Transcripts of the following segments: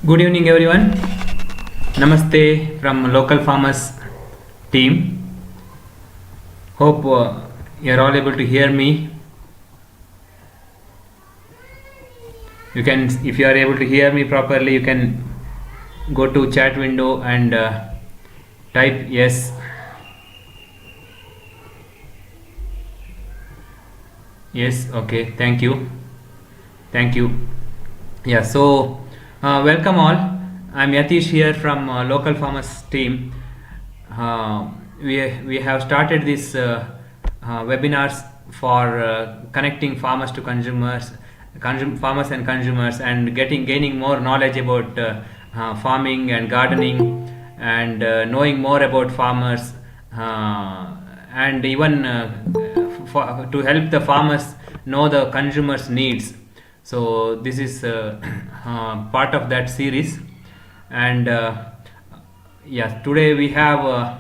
Good evening, everyone. Namaste from Local Farmers team. Hope you're all able to hear me. If you are able to hear me properly, you can go to chat window and type yes. Yes, okay, thank you. Thank you. Yeah, so welcome all. I'm Yatish here from Local Farmers team. Uh, we have started this webinars for connecting farmers to consumers, farmers and consumers, and gaining more knowledge about farming and gardening, and knowing more about farmers, and even to help the farmers know the consumers' needs. So this is part of that series, and yes, today we have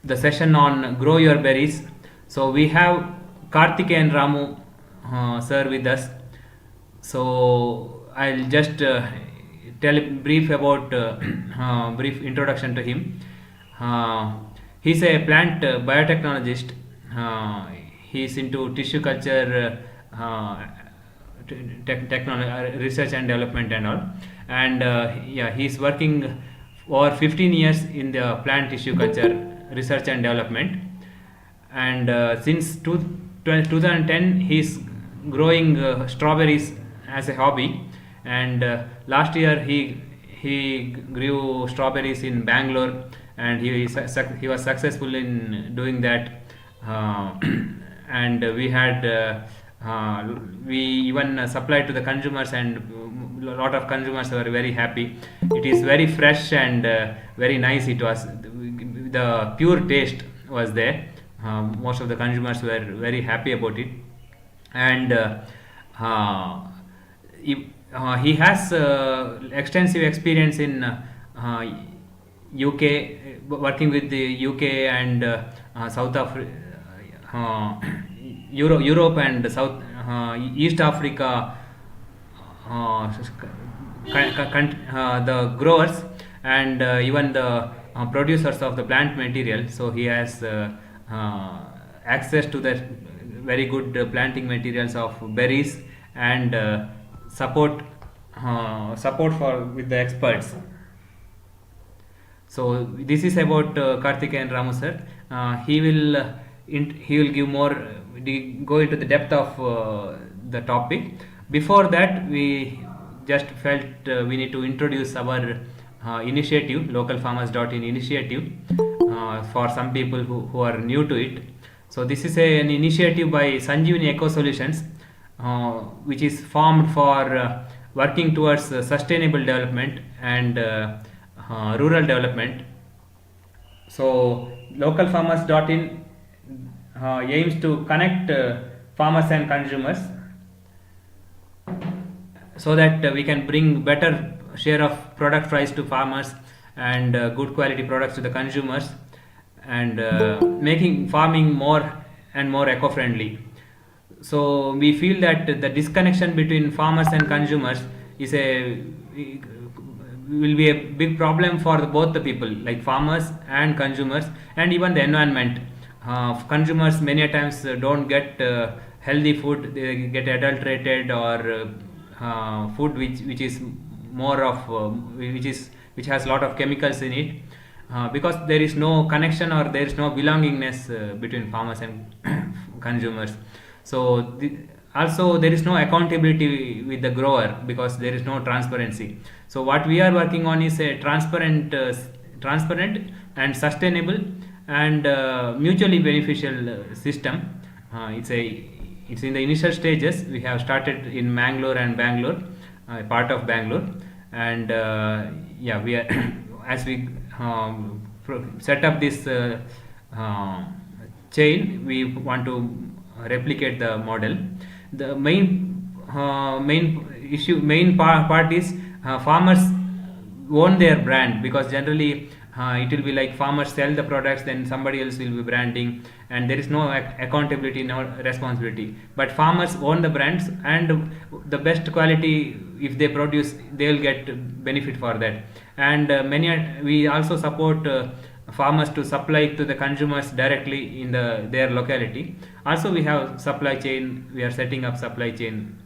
the session on grow your berries. So we have Karthike and Ramu sir with us. So I'll just tell a brief about brief introduction to him. He's a plant biotechnologist. He's into tissue culture, technology, research and development and all. And yeah, he's working over 15 years in the plant tissue culture research and development. And since 2010, he's growing strawberries as a hobby. And last year he grew strawberries in Bangalore, and he was successful in doing that. And we even supplied to the consumers, and a lot of consumers were very happy. It is very fresh and very nice. It was the pure taste was there. Most of the consumers were very happy about it. And he has extensive experience in UK, working with the UK and South Africa, Europe and South East Africa, the growers and even the producers of the plant material. So he has access to the very good planting materials of berries, and support for with the experts. So this is about Karthike and Ramu sir. He will give more, go into the depth of the topic. Before that, we just felt we need to introduce our initiative, localfarmers.in initiative, for some people who are new to it. So this is an initiative by Sanjeevani Eco Solutions, which is formed for working towards sustainable development and rural development. So localfarmers.in aims to connect farmers and consumers, so that we can bring better share of product price to farmers, and good quality products to the consumers, and making farming more and more eco-friendly. So we feel that the disconnection between farmers and consumers will be a big problem for both the people, like farmers and consumers, and even the environment. Consumers many a times don't get healthy food; they get adulterated, or food which is more of which has a lot of chemicals in it, because there is no connection, or there is no belongingness between farmers and consumers. So also there is no accountability with the grower, because there is no transparency. So what we are working on is a transparent and sustainable and mutually beneficial system. It's in the initial stages. We have started in Mangalore and Bangalore, part of Bangalore, and yeah, we are as we set up this chain, we want to replicate the model. The main part is farmers own their brand, because generally it will be like farmers sell the products, then somebody else will be branding, and there is no accountability, no responsibility. But farmers own the brands, and the best quality if they produce, they will get benefit for that. And we also support farmers to supply to the consumers directly in their locality. Also, we have supply chain. We are setting up supply chain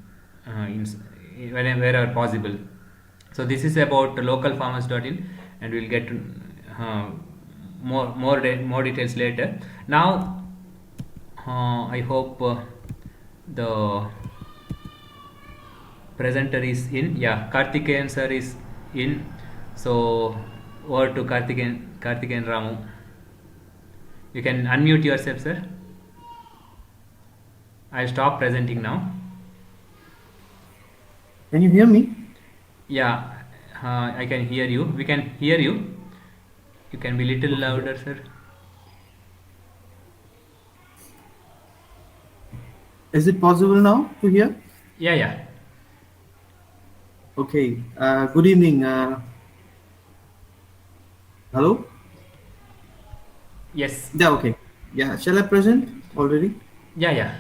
wherever possible. So this is about localfarmers.in, and we'll get uh, more details later. Now, I hope the presenter is in. Yeah, Karthikeyan sir is in. So over to Karthikeyan Ramu. You can unmute yourself, sir. I'll stop presenting now. Can you hear me? Yeah, I can hear you. We can hear you. You can be little Okay. louder, sir. Is it possible now to hear? Yeah, yeah. Okay. Good evening. Hello? Yes. Yeah, okay. Yeah, shall I present already? Yeah, yeah.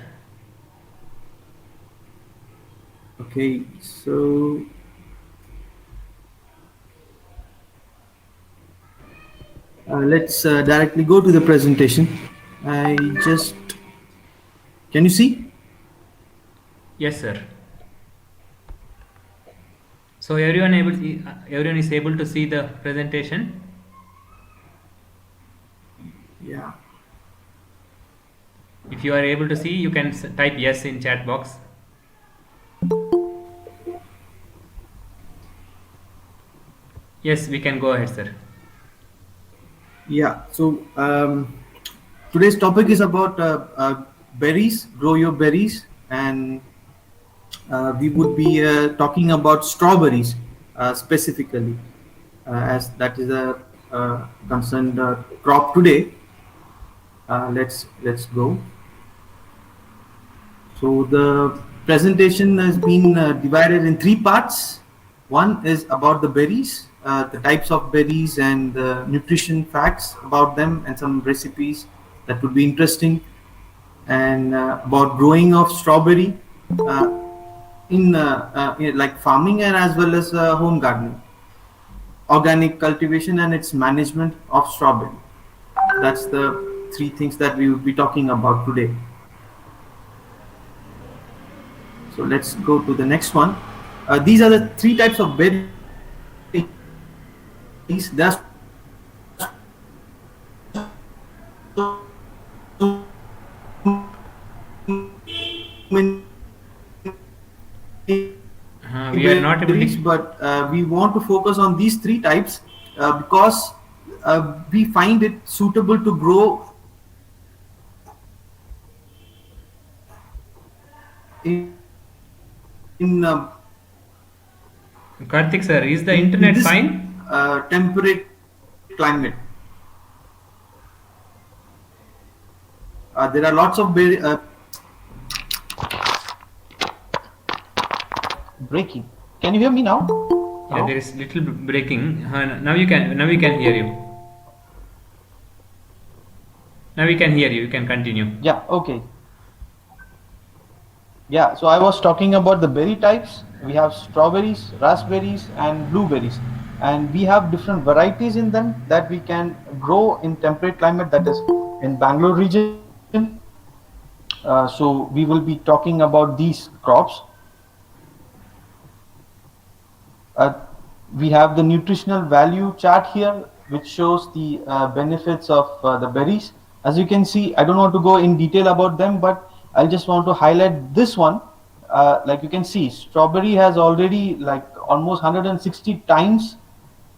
Okay, so let's directly go to the presentation. I just, can you see? Yes, sir. So everyone is able to see the presentation. Yeah. If you are able to see, you can type yes in chat box. Yes, we can go ahead, sir. Yeah, so today's topic is about berries, grow your berries, and we would be talking about strawberries specifically, as that is a concerned crop today. Let's go. So the presentation has been divided in three parts. One is about the berries, the types of berries and the nutrition facts about them, and some recipes that would be interesting, and about growing of strawberry uh, in like farming and as well as home gardening, organic cultivation and its management of strawberry. That's the three things that we would be talking about today. So let's go to the next one. These are the three types of berries. There's many We are not able berries, to. but we want to focus on these three types because we find it suitable to grow in, in Karthik sir, is the in internet this fine? temperate climate. There are lots of breaking. Can you hear me now? Yeah, there is little breaking. Now you can. Now we can hear you. Now we can hear you. You can continue. Yeah, okay. Yeah, so I was talking about the berry types. We have strawberries, raspberries, and blueberries. And we have different varieties in them that we can grow in temperate climate, that is in Bangalore region. So we will be talking about these crops. Uh, we have the nutritional value chart here, which shows the benefits of the berries. As you can see, I don't want to go in detail about them, but I just want to highlight this one. Like you can see, strawberry has already like almost 160 times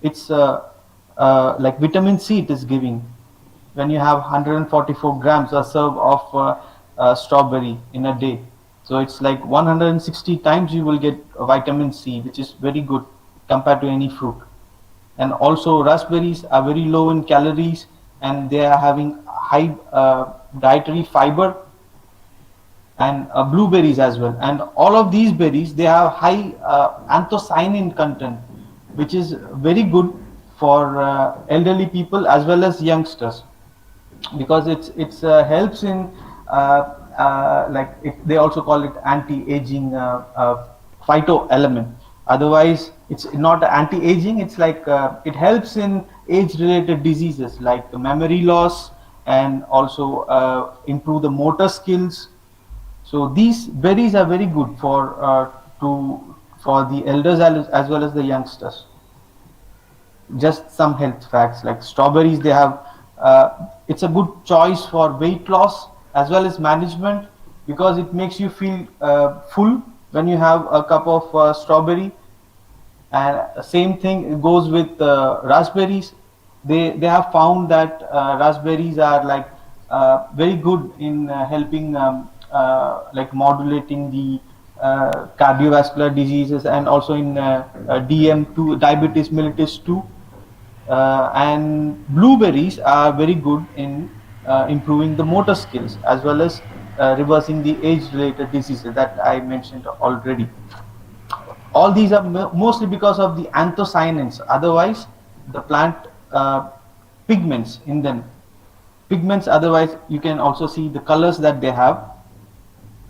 its like vitamin C it is giving when you have 144 grams a serve of strawberry in a day. So it's like 160 times you will get vitamin C, which is very good compared to any fruit. And also raspberries are very low in calories, and they are having high dietary fiber, and blueberries as well. And all of these berries, they have high anthocyanin content, which is very good for elderly people as well as youngsters, because it's helps in like they also call it anti-aging phyto element. Otherwise it's not anti-aging, it's like it helps in age-related diseases like memory loss, and also improve the motor skills. So these berries are very good to for the elders as well as the youngsters. Just some health facts like strawberries, they have it's a good choice for weight loss as well as management, because it makes you feel full when you have a cup of strawberry. And same thing goes with raspberries. They have found that raspberries are like very good in helping like modulating the cardiovascular diseases, and also in DM2, diabetes mellitus 2. And blueberries are very good in improving the motor skills as well as reversing the age-related diseases that I mentioned already. All these are mostly because of the anthocyanins. Otherwise, the plant pigments in them, pigments. Otherwise, you can also see the colors that they have.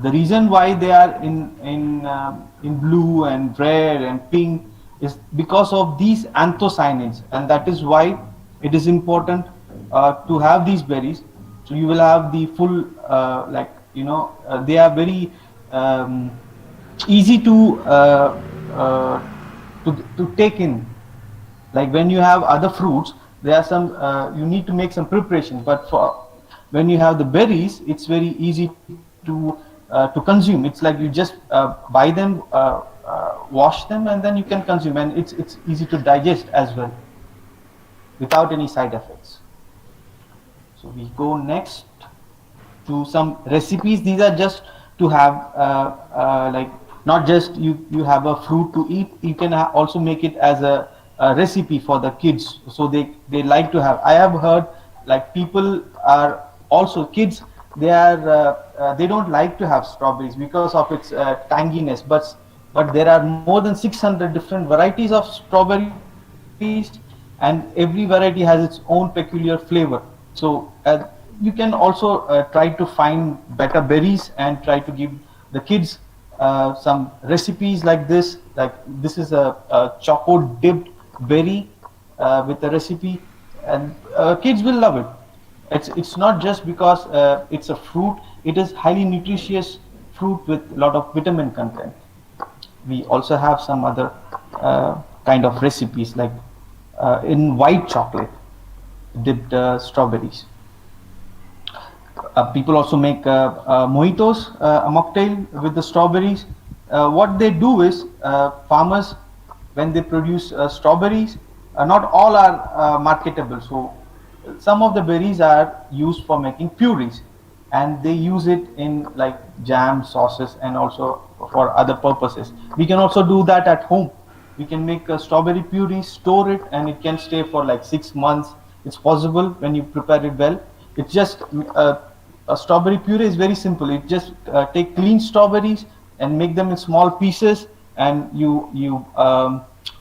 The reason why they are in blue and red and pink is because of these anthocyanins, and that is why it is important to have these berries. So you will have the full like they are very um, easy uh, to take in. Like when you have other fruits, there are some you need to make some preparation, but for when you have the berries, it's very easy to consume. It's like you just buy them, wash them, and then you can consume, and it's easy to digest as well without any side effects. So we go next to some recipes. These are just to have like not just you have a fruit to eat. You can also make it as a recipe for the kids, so they like to have. I have heard like people are also kids. They don't like to have strawberries because of its tanginess, but there are more than 600 different varieties of strawberries, and every variety has its own peculiar flavor. So you can also try to find better berries and try to give the kids some recipes like this. Like this is a choco dipped berry with a recipe, and kids will love it. It's not just because it's a fruit. It is highly nutritious fruit with a lot of vitamin content. We also have some other kind of recipes like in white chocolate dipped strawberries. People also make mojitos, a mocktail with the strawberries. What they do is farmers, when they produce strawberries, not all are marketable. So some of the berries are used for making purees, and they use it in like jam, sauces, and also for other purposes. We can also do that at home. We can make a strawberry puree, store it, and it can stay for like 6 months. It's possible when you prepare it well. It's just a strawberry puree is very simple. You just take clean strawberries and make them in small pieces, and you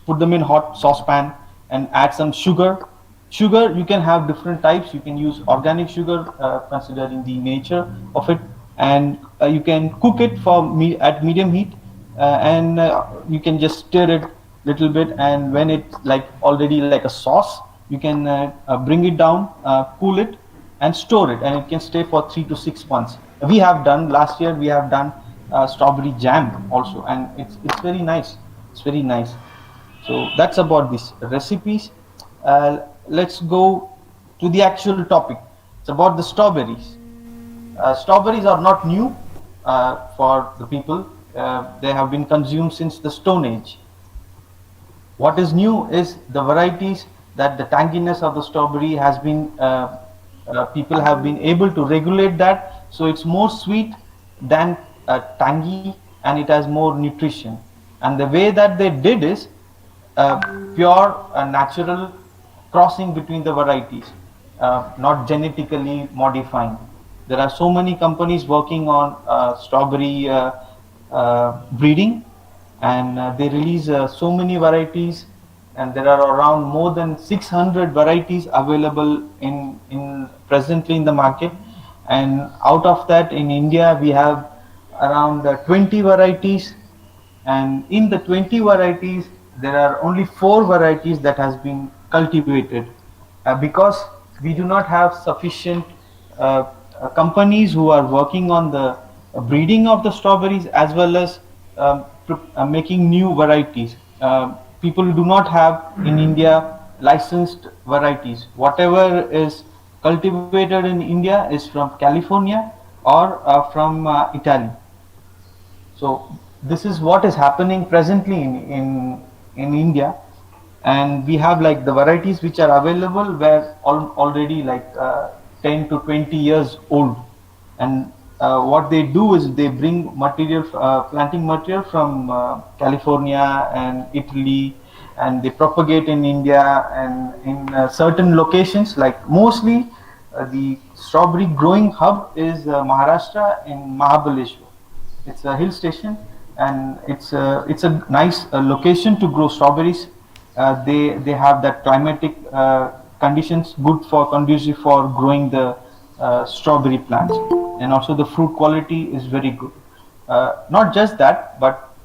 put them in hot saucepan and add some sugar. Sugar, you can have different types. You can use organic sugar, considering the nature of it, and you can cook it for at medium heat, and you can just stir it little bit, and when it's like already like a sauce, you can bring it down, cool it, and store it, and it can stay for 3 to 6 months. We have done last year. We have done strawberry jam also, and it's very nice. It's very nice. So that's about these recipes. Let's go to the actual topic. It's about the strawberries. Strawberries are not new for the people. They have been consumed since the Stone Age. What is new is the varieties, that the tanginess of the strawberry has been, people have been able to regulate that, so it's more sweet than tangy, and it has more nutrition. And the way that they did is pure natural crossing between the varieties, not genetically modifying. There are so many companies working on strawberry breeding, and they release so many varieties and there are around more than 600 varieties available in presently in the market. And out of that, in India, we have around 20 varieties, and in the 20 varieties there are only 4 varieties that has been cultivated, because we do not have sufficient companies who are working on the breeding of the strawberries, as well as making new varieties. People do not have in India licensed varieties. Whatever is cultivated in India is from California or from Italy. So this is what is happening presently in India, and we have like the varieties which are available were already like 10 to 20 years old, and what they do is they bring material, planting material from California and Italy, and they propagate in India and in certain locations, like mostly the strawberry growing hub is Maharashtra in Mahabaleshwar. It's a hill station, and it's a nice location to grow strawberries. They have that climatic conditions good for conducive for growing the strawberry plants, and also the fruit quality is very good. Not just that, but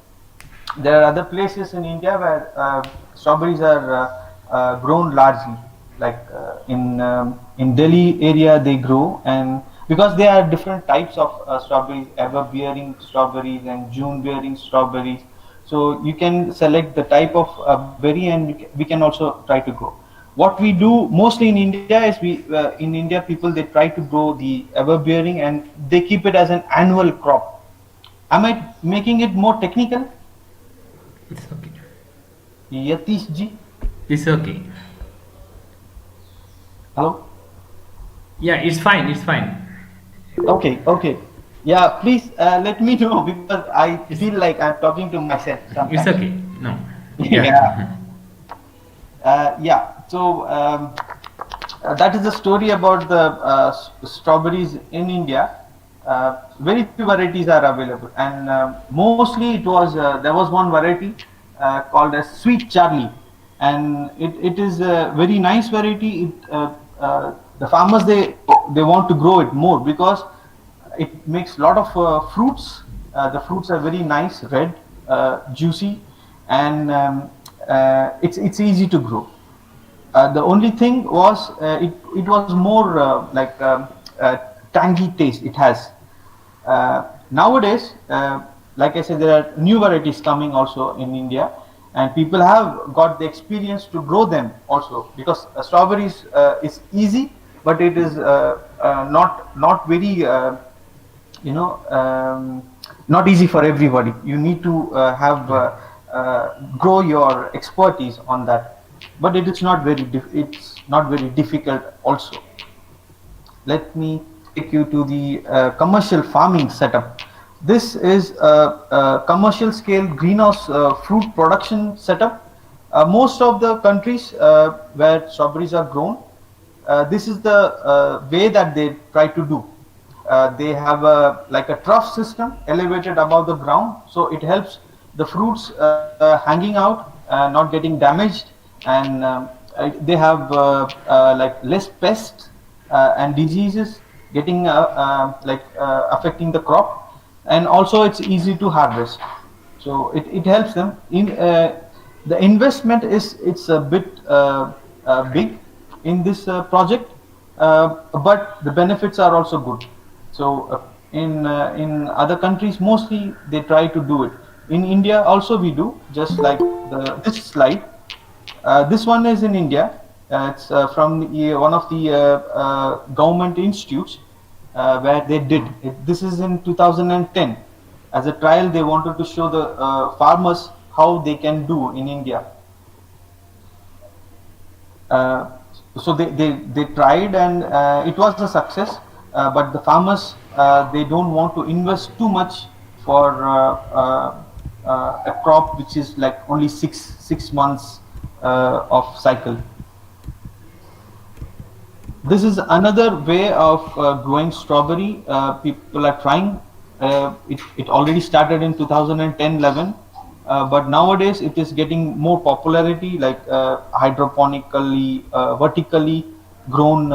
there are other places in India where strawberries are grown largely, like in Delhi area they grow, and because there are different types of strawberries, ever bearing strawberries and June bearing strawberries. So you can select the type of berry, and we can also try to grow. What we do mostly in India is in India people they try to grow the ever bearing, and they keep it as an annual crop. Am I making it more technical, It's okay. Yatish ji? It's okay. Hello? Yeah, it's fine. It's fine. Okay, okay. Yeah, please let me know, because I feel like I'm talking to myself sometimes. It's okay. No. Yeah. Yeah. So that is the story about the strawberries in India. Very few varieties are available, and mostly it was there was one variety called as Sweet Charlie, and it is a very nice variety. The farmers they want to grow it more because it makes a lot of fruits. The fruits are very nice, red, juicy, and it's easy to grow. The only thing was it was more like tangy taste it has. Nowadays, like I said, there are new varieties coming also in India, and people have got the experience to grow them also, because strawberries is easy, but it is not very not easy for everybody. You need to grow your expertise on that, but it is not very it's not very difficult also. Let me take you to the commercial farming setup. This is a commercial scale greenhouse fruit production setup. Most of the countries where strawberries are grown, this is the way that they try to do. They have like a trough system elevated above the ground, so it helps the fruits hanging out, not getting damaged, and they have like less pests and diseases getting affecting the crop, and also it's easy to harvest, so it helps them in the investment is it's a bit big in this project, but the benefits are also good. So in other countries mostly they try to do it. In India also we do, just like this slide. This one is in India. It's from one of the government institutes where they did it. This is in 2010. As a trial, they wanted to show the farmers how they can do in India. So they tried, and it was a success. But the farmers they don't want to invest too much for a crop which is like only six months of cycle. This is another way of growing strawberry. People are trying. It already started in 2010-11. but nowadays it is getting more popularity, like hydroponically, vertically grown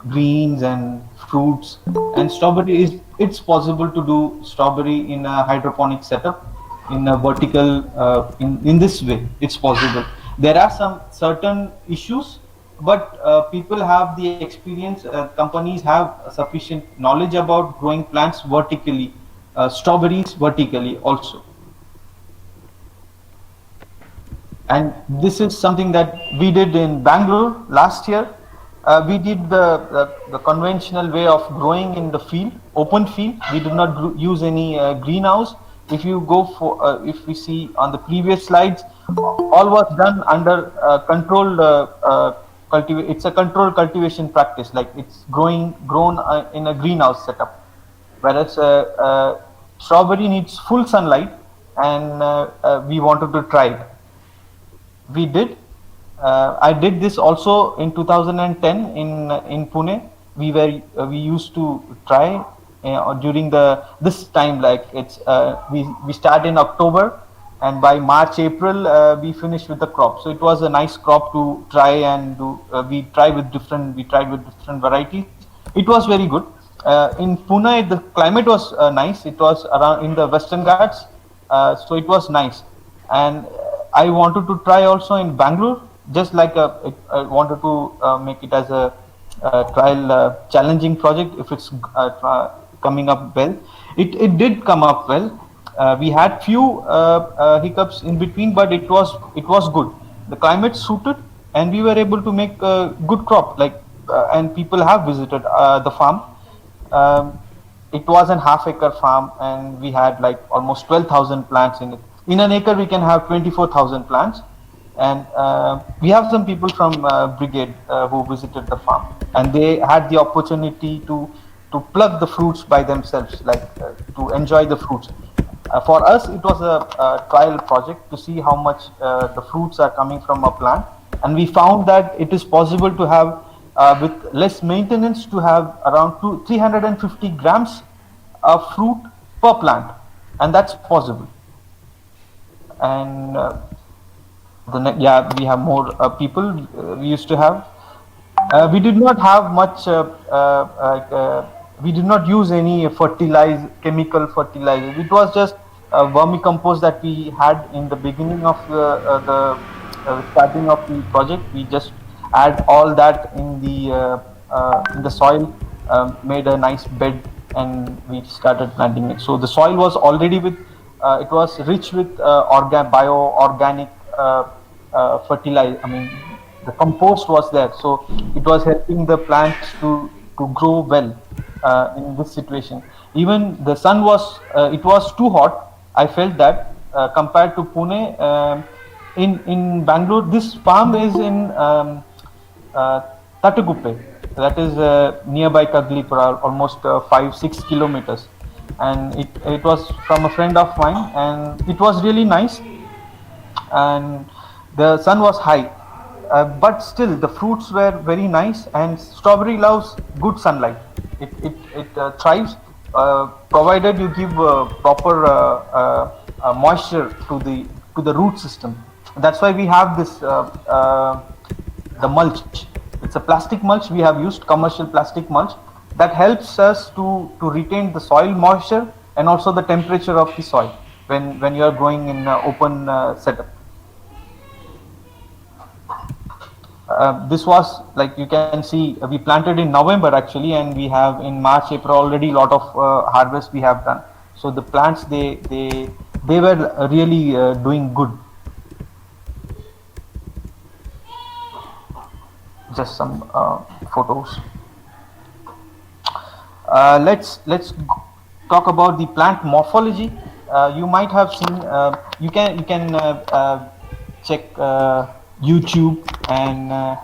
greens and fruits. And strawberry is it's possible to do strawberry in a hydroponic setup, in a vertical, in this way it's possible. There are some certain issues, but people have the experience, companies have sufficient knowledge about growing plants vertically, strawberries vertically also. And this is something that we did in Bangalore last year. We did the conventional way of growing in the field, open field. We did not use any greenhouse. If you go for, if we see on the previous slides, all was done under controlled it's a controlled cultivation practice, like it's grown in a greenhouse setup. Whereas strawberry needs full sunlight, and we wanted to try it. We did. I did this also in 2010 in Pune. We used to try during the this time, like it's we start in October, and by March April we finish with the crop. So it was a nice crop to try and do. We tried with different varieties. It was very good. In Pune, the climate was nice. It was around in the Western Ghats, so it was nice. And I wanted to try also in Bangalore, just like I wanted to make it as a trial challenging project. If it's coming up well, it did come up well. We had few hiccups in between, but it was good. The climate suited, and we were able to make a good crop. Like and people have visited the farm. Um, it was an half-acre farm, and we had like almost 12,000 plants in it. In an acre, we can have 24,000 plants, and we have some people from Brigade who visited the farm, and they had the opportunity to pluck the fruits by themselves, like to enjoy the fruits. For us, it was a trial project to see how much the fruits are coming from a plant, and we found that it is possible to have, with less maintenance, to have around 350 grams of fruit per plant, and that's possible. And yeah, we have more people we used to have. We did not have much. We did not use any chemical fertilizer. It was just vermicompost that we had in the beginning of the starting of the project. We just add all that in the soil, made a nice bed, and we started planting it. So the soil was already with. It was rich with bio-organic fertilizer. I mean, the compost was there, so it was helping the plants to grow well in this situation. Even the sun was it was too hot. I felt that compared to Pune, in Bangalore, this farm is in uh, Tataguppe, that is nearby Kaglipura, almost 5-6 kilometers. And it was from a friend of mine, and it was really nice. And the sun was high, but still the fruits were very nice. And strawberry loves good sunlight. It thrives, provided you give proper moisture to the root system. That's why we have this the mulch. It's a plastic mulch. We have used commercial plastic mulch that helps us to retain the soil moisture and also the temperature of the soil when you are growing in open setup. This was, like you can see, we planted in November actually, and we have in March, April already lot of harvest we have done. So the plants, they were really doing good. Just some photos. Let's talk about the plant morphology. You might have seen. You can check YouTube and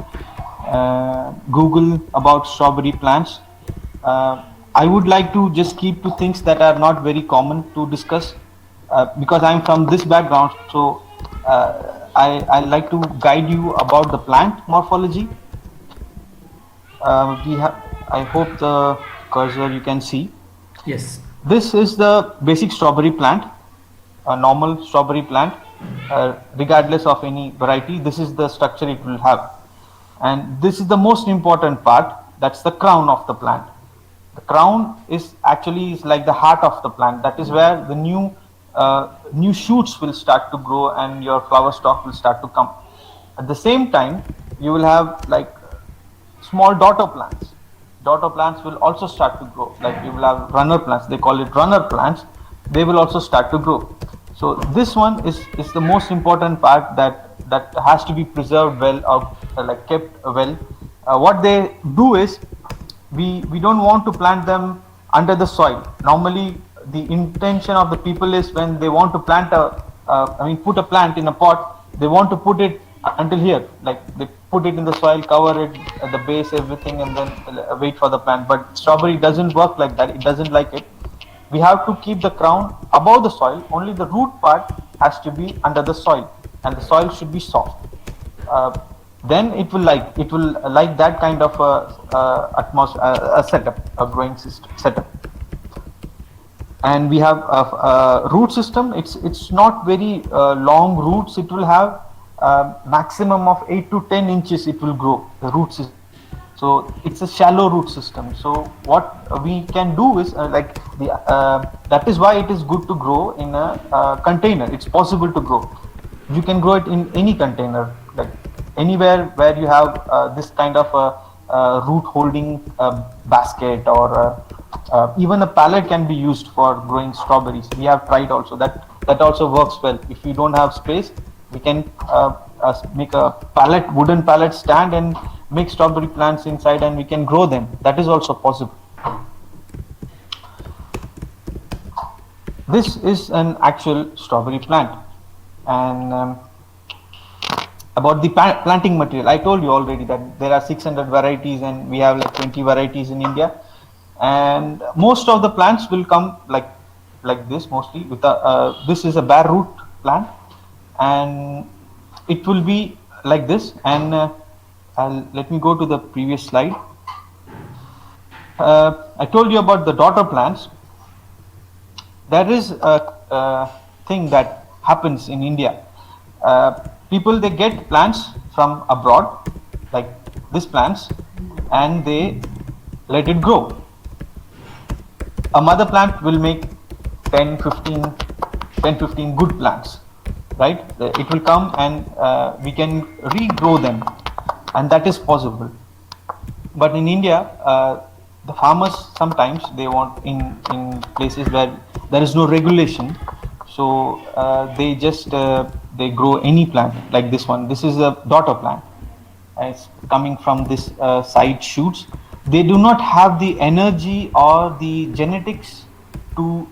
Google about strawberry plants. I would like to just keep to things that are not very common to discuss, because I'm from this background. So I like to guide you about the plant morphology. We have. I hope the cursor you can see. Yes. This is the basic strawberry plant. a normal strawberry plant, regardless of any variety. This is the structure it will have. And this is the most important part. That's the crown of the plant. The crown is actually is like the heart of the plant. That is where the new shoots will start to grow and your flower stalk will start to come. At the same time, you will have like small daughter plants. Daughter plants will also start to grow. Like you will have runner plants. They call it runner plants. They will also start to grow. So this one is the most important part that has to be preserved well or like kept well. What they do is we don't want to plant them under the soil. Normally, the intention of the people is when they want to plant put a plant in a pot, they want to put it until here, like they put it in the soil, cover it at the base, everything, and then wait for the plant. But strawberry doesn't work like that. It doesn't like it. We have to keep the crown above the soil. Only the root part has to be under the soil, and the soil should be soft. Uh, then it will like that kind of atmosphere, a setup, a growing system setup. And we have a root system. It's not very long roots. It will have maximum of 8 to 10 inches. It will grow the root system. So it's a shallow root system. So what we can do is that is why it is good to grow in a container. It's possible to grow. You can grow it in any container, like anywhere where you have this kind of a root holding basket, or even a pallet can be used for growing strawberries. We have tried also that also works well. If we don't have space, we can make a wooden pallet stand and make strawberry plants inside, and we can grow them. That is also possible. This is an actual strawberry plant. And about the planting material, I told you already that there are 600 varieties and we have like 20 varieties in India. And most of the plants will come like this, mostly with this is a bare root plant, and it will be like this. And let me go to the previous slide. I told you about the daughter plants. There is a thing that happens in India. People, they get plants from abroad, like these plants, and they let it grow. A mother plant will make 10 15 good plants, right? It will come and we can regrow them, and that is possible. But in India, the farmers sometimes they want in places where there is no regulation, so they just they grow any plant like this one. This is a daughter plant. It's coming from this side shoots. They do not have the energy or the genetics to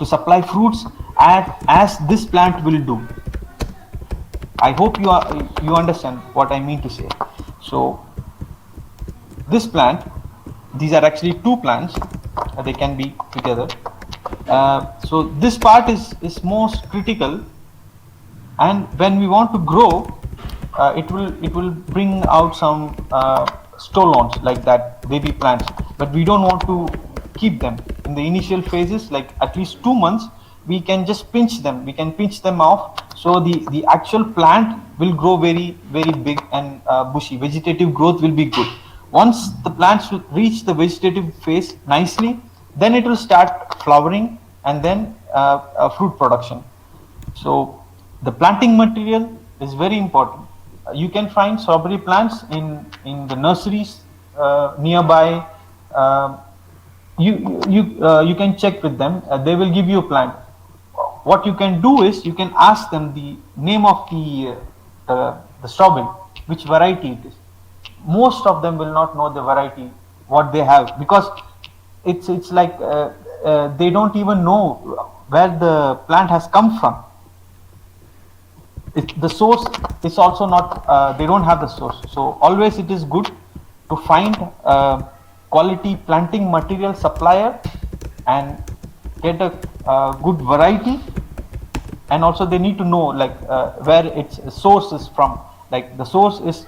supply fruits as this plant will do. I hope you understand what I mean to say. So this plant, these are actually two plants. They can be together. So this part is most critical, and when we want to grow, it will bring out some stolons like that, baby plants. But we don't want to keep them in the initial phases, like at least 2 months. We can just pinch them. We can pinch them off, so the actual plant will grow very very big and bushy. Vegetative growth will be good. Once the plants will reach the vegetative phase nicely, then it will start flowering and then fruit production. So the planting material is very important. You can find strawberry plants in the nurseries nearby. You can check with them. They will give you a plant. What you can do is you can ask them the name of the strawberry, which variety it is. Most of them will not know the variety what they have, because it's like they don't even know where the plant has come from. The source is also not, they don't have the source. So always it is good to find quality planting material supplier and get a good variety. And also they need to know like where its source is from. Like the source is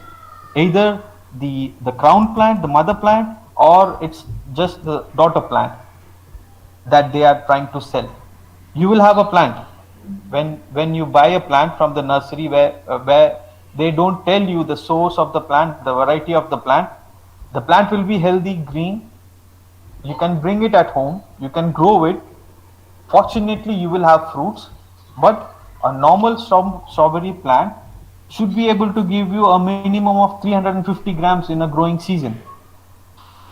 either the crown plant, the mother plant, or it's just the daughter plant that they are trying to sell. you will have a plant. When you buy a plant from the nursery, where they don't tell you the source of the plant, the variety of the plant will be healthy, green. You can bring it at home, you can grow it. Fortunately, you will have fruits, but a normal strawberry plant should be able to give you a minimum of 350 grams in a growing season.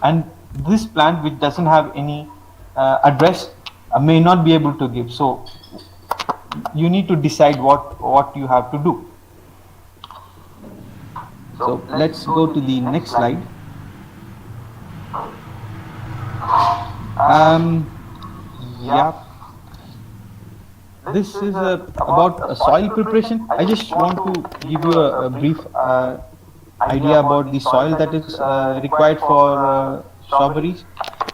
And this plant, which doesn't have any address, may not be able to give. So you need to decide what you have to do. So let's go to the next slide. Yeah, this is about soil preparation. I just want to give you a brief idea about the soil that is required for strawberries.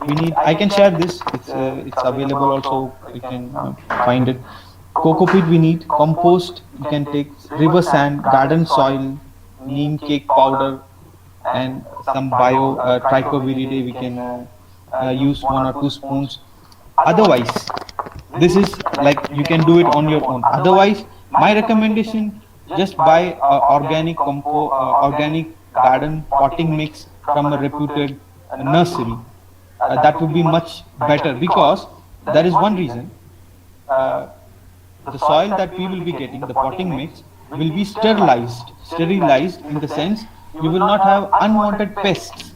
We need. I can share this. It's available also. You can find it. Coco peat we need. Compost you can take. River sand, garden soil, neem cake powder, and some bio trichoviridae we can use 1 or 2 spoons. Otherwise, this is like you can do it on your own. Otherwise, my recommendation, just buy organic garden potting mix from a reputed nursery. That would be much better, because there is one reason. Uh, the soil that we will be getting, the potting mix, will be sterilized in the sense you will not have unwanted pests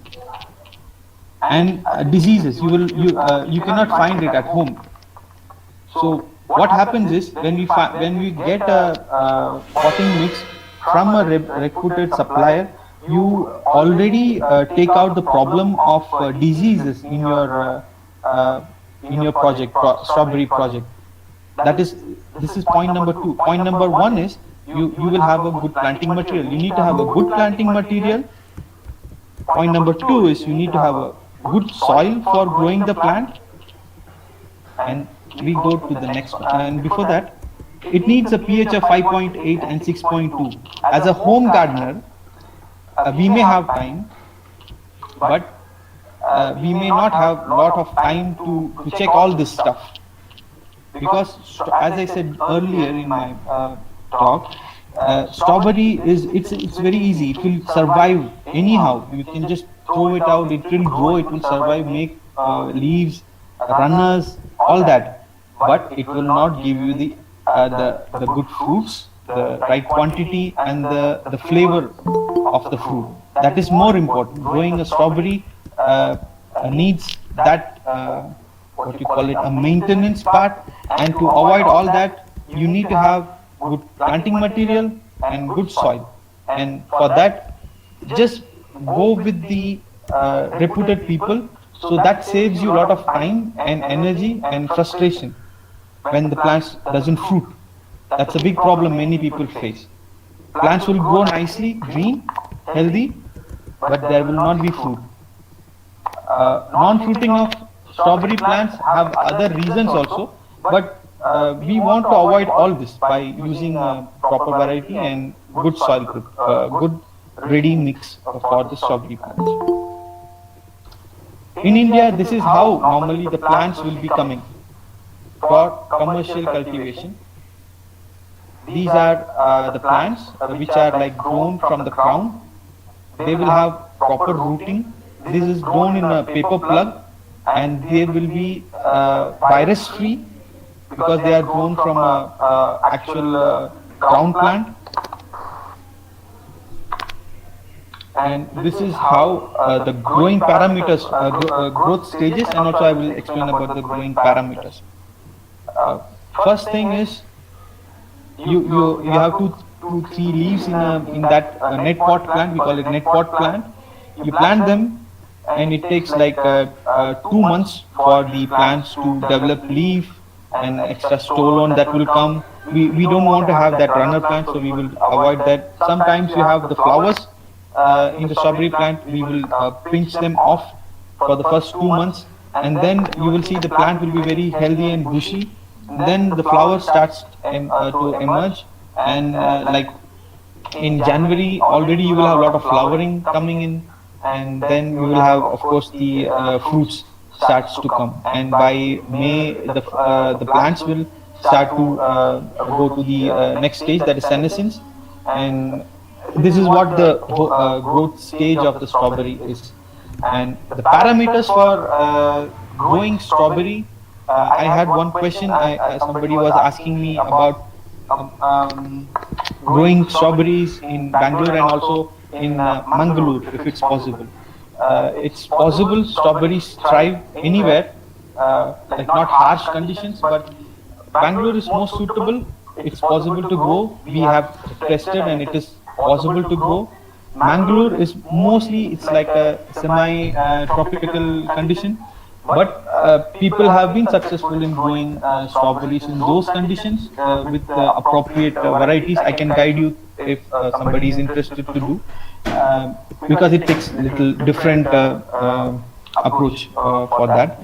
and diseases. You cannot find it at home. So what happens is, when we get a potting mix from a reputed supplier, you already take out the problem of diseases in your project, strawberry project. This is point number 2. Point number 1 is you will have a good planting material. You need to have a good planting material. Point number 2 is you need to have a good soil for growing the plant. And we go to the next one. And before that, it needs a pH of 5.8 and 6.2. As a home gardener, we may have time, but we may not have a lot of time to check all this stuff. Because as I said earlier in my talk, strawberry it's very easy. It will survive anyhow. You can just throw it out. It will grow. It will survive. Make leaves, runners, all that. But it will not give you the good fruits, the right quantity, and the flavor of the fruit. That is more important. Growing a strawberry needs that what you call it, a maintenance part. And to avoid all that, you need to have good planting material and good soil. And for that, just go with the reputed people. So that saves you a lot of time and energy and frustration when the plants doesn't fruit. That's a big problem many people face. Plants will grow nicely, green, healthy, but there will not be fruit. Non-fruiting of strawberry plants have other reasons also, but we want to avoid all this by using proper variety and good soil, good ready mix for the strawberry plants. In India, this is how normally the plants will be coming for commercial cultivation. These are the plants which are like grown from the crown. They will have proper rooting. This is grown in a paper plug, and they will be virus free because they are grown from a actual crown plant. And this is how the growing parameters, growth stages, and also I will explain about the growing parameters. First thing is you have two, 3 leaves in that net pot plant. We call it net pot plant. You plant them, and it takes like 2 months for the plants to develop leaf and extra stolon that will come. We don't want to have that runner plant, so we will avoid that. Sometimes you have the flowers in the strawberry plant. We will pinch them off for the first 2 months, and then you will see the plant will be very healthy and bushy. Then the flower starts to emerge, and like in January already you will have a lot of flowering coming in, and then you will have, of course, the fruits starts to come. And by May the plants will start to go to the next stage, that is senescence. And this is what the growth stage of the strawberry is. And the parameters for growing strawberry, I had one question. Somebody was asking me about growing strawberries in Bangalore and also in Mangalore, if it's possible. It's possible. Strawberries thrive anywhere, like not harsh conditions, but Bangalore is most suitable. It's possible to grow. We have tested and it is possible to grow. Mangalore is mostly, it's like a semi tropical condition, but people have been successful in growing strawberries in those conditions with appropriate varieties. I can guide you if somebody is interested to do, because it takes little different approach for that.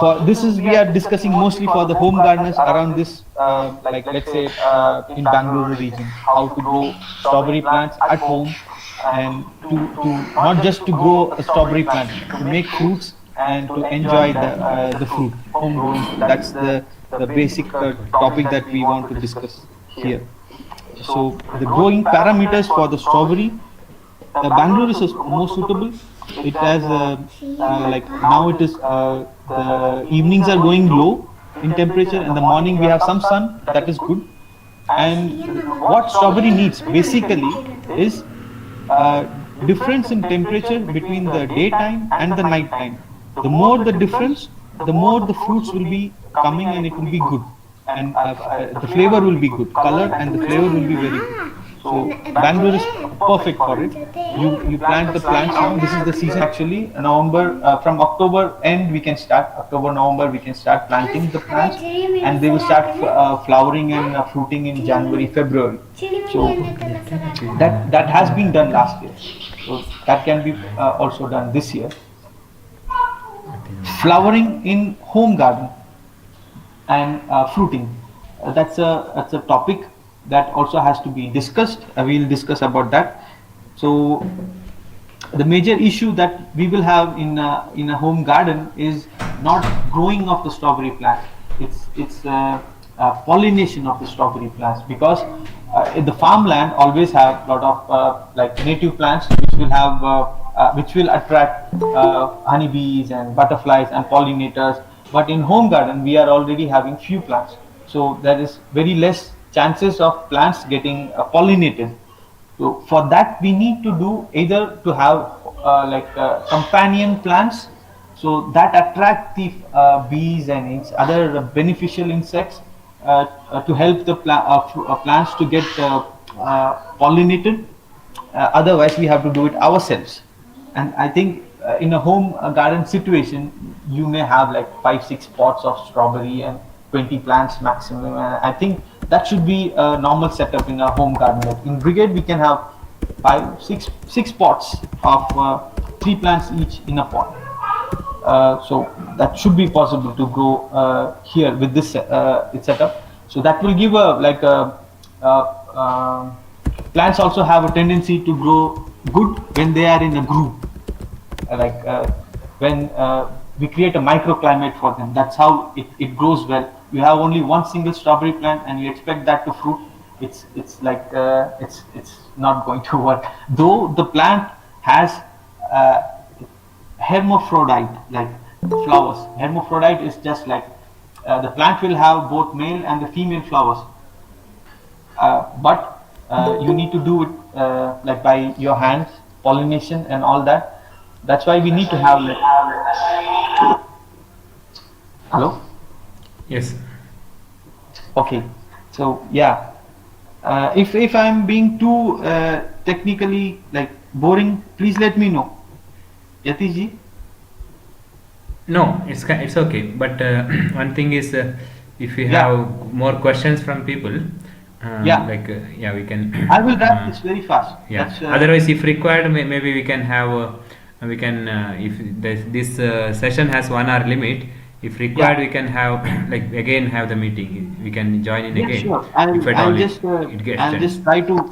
For this is we are discussing mostly for the home gardeners around this, like let's say in Bangalore region, how to grow strawberry plants at home, and to not just to grow a strawberry plant, to make fruits and to enjoy the fruit home grown. That's the basic topic that we want to discuss here. So the growing parameters for the strawberry, Bangalore is most suitable. It has like now it is the evenings are going low in temperature. In the morning we have some sun, that is good. And what strawberry needs basically is difference in temperature between the daytime and the night time. The more the difference, the more the fruits will be coming and it will be good, and the flavor will be good, color and the flavor will be very good. So Bangalore is perfect for it. You plant the plants now. This is the season actually. November, from October end we can start. October, November we can start planting the plants, and they will start flowering and fruiting in January, February. So that has been done last year. So that can be also done this year. Flowering in home garden and fruiting. That's a topic that also has to be discussed. We'll discuss about that. So the major issue that we will have in a home garden is not growing of the strawberry plant. It's pollination of the strawberry plants, because in the farmland always have a lot of like native plants which will attract honeybees and butterflies and pollinators. But in home garden we are already having few plants, so there is very less chances of plants getting pollinated. So for that we need to do either to have companion plants, so that attract the bees and other beneficial insects to help the plants to get pollinated. Otherwise we have to do it ourselves. And I think in a home garden situation you may have like 5-6 pots of strawberry and 20 plants maximum. And I think that should be a normal setup in a home garden. Like in brigade we can have 6 pots of 3 plants each in a pot. So that should be possible to grow here with this setup. So that will give plants also have a tendency to grow good when they are in a group. When we create a microclimate for them, that's how it grows well. You have only one single strawberry plant and you expect that to fruit. It's not going to work. Though the plant has hermaphrodite like flowers. Hermaphrodite is just like the plant will have both male and the female flowers, but you need to do it like by your hands, pollination and all that. That's why we need to have hello. Yes. Okay. So yeah, if I'm being too technically like boring, please let me know. Yatiji? No, it's okay. But one thing is, if we have more questions from people, we can. I will wrap this very fast. Yeah. Otherwise, if required, maybe we can have. If this session has 1 hour limit, if required, we can have again have the meeting. We can join in again. Sure. I'll just try to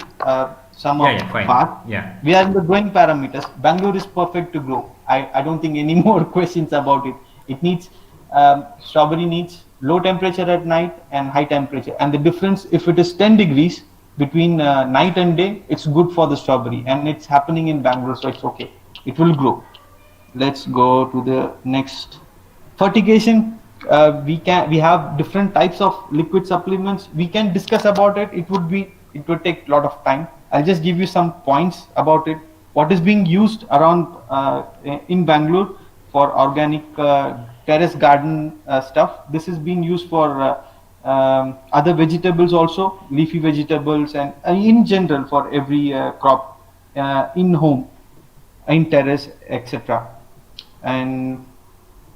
sum up fast. Yeah. We are in the growing parameters. Bangalore is perfect to grow. I don't think any more questions about it. It needs strawberry needs low temperature at night and high temperature, and the difference, if it is 10 degrees between night and day, it's good for the strawberry, and it's happening in Bangalore, so it's okay, it will grow. Let's go to the next. Fertigation, we have different types of liquid supplements, we can discuss about it, it would take a lot of time. I'll just give you some points about it. What is being used around in Bangalore for organic terrace garden stuff, this is being used for other vegetables also, leafy vegetables, and in general for every crop in home, in terrace, etc. And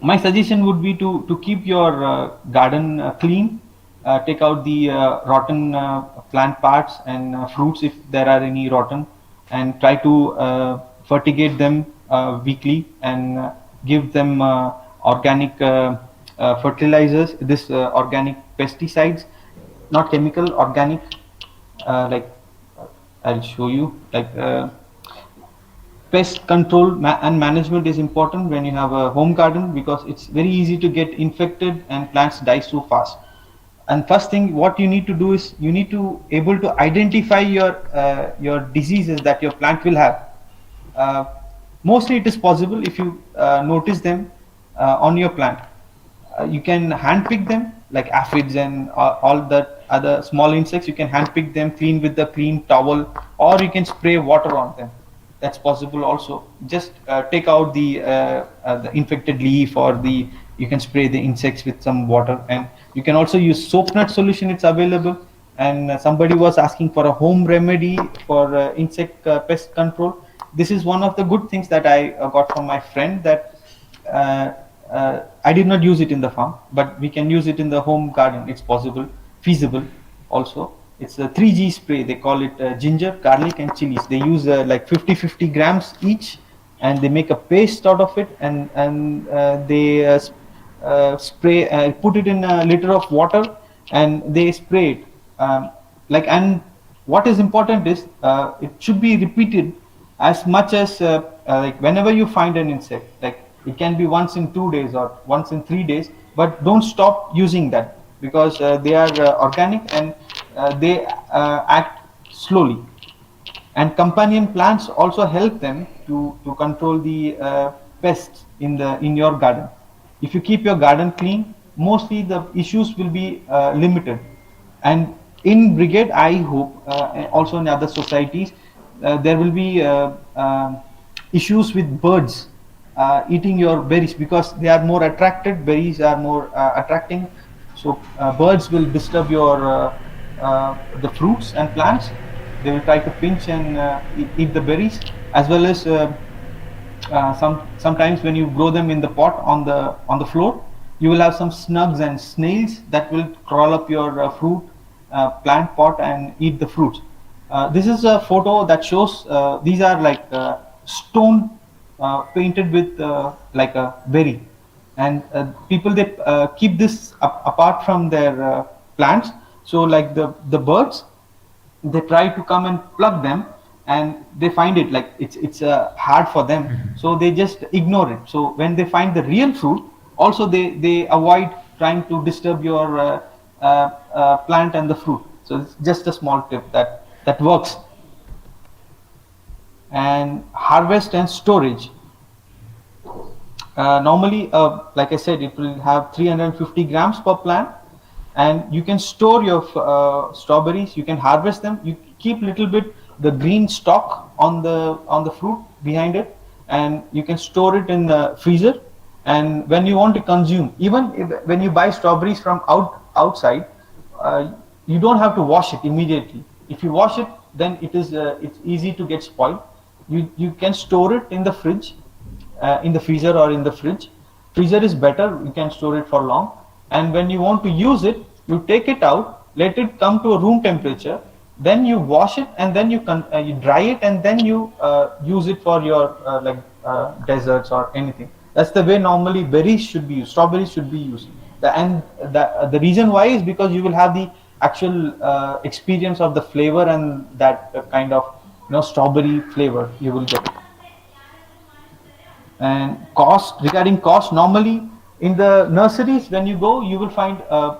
my suggestion would be to keep your garden clean, take out the rotten plant parts and fruits if there are any rotten, and try to fertigate them weekly, and give them organic fertilizers, this organic pesticides, not chemical, organic, like I'll show you, like pest control and management is important when you have a home garden, because it's very easy to get infected and plants die so fast. And first thing what you need to do is you need to able to identify your diseases that your plant will have. uh, Mostly it is possible if you notice them on your plant. You can hand pick them, like aphids and all that other small insects, you can hand pick them, clean with the clean towel, or you can spray water on them, that's possible also. Just take out the infected leaf, or the you can spray the insects with some water. And you can also use soap nut solution, it's available. And somebody was asking for a home remedy for insect pest control. This is one of the good things that I got from my friend, that I did not use it in the farm, but we can use it in the home garden, it's possible, feasible also. It's a 3G spray, they call it ginger, garlic and chilies. They use like 50 grams each, and they make a paste out of it, and they spray, put it in a liter of water, and they spray it. Like, and what is important is it should be repeated as much as like whenever you find an insect, like it can be once in 2 days or once in 3 days, but don't stop using that, because they are organic, and they act slowly. And companion plants also help them to control the pests in your garden. If you keep your garden clean, mostly the issues will be limited. And in brigade, I hope also in other societies, there will be issues with birds eating your berries, because they are more attracted, berries are more attracting. So birds will disturb your the fruits and plants. They will try to pinch and eat the berries, as well as sometimes when you grow them in the pot on the floor, you will have some slugs and snails that will crawl up your fruit plant pot and eat the fruits. This is a photo that shows these are like stone painted with like a berry, and people, they keep this apart from their plants. So like the birds, they try to come and pluck them, and they find it like it's hard for them, so they just ignore it. So when they find the real fruit, also they avoid trying to disturb your plant and the fruit. So it's just a small tip that works. And harvest and storage. Normally, like I said, it will have 350 grams per plant, and you can store your strawberries. You can harvest them. You keep little bit the green stalk on the fruit behind it, and you can store it in the freezer. And when you want to consume, even when you buy strawberries from outside, you don't have to wash it immediately. If you wash it, then it's easy to get spoiled. You can store it in the fridge, in the freezer or in the fridge. Freezer is better, you can store it for long. And when you want to use it, you take it out, let it come to a room temperature, then you wash it, and then you dry it, and then you use it for your desserts or anything. That's the way normally berries should be used, strawberries should be used. The reason why is because you will have the actual experience of the flavor, and that kind of strawberry flavor you will get. And cost, regarding cost, normally In the nurseries, when you go, you will find a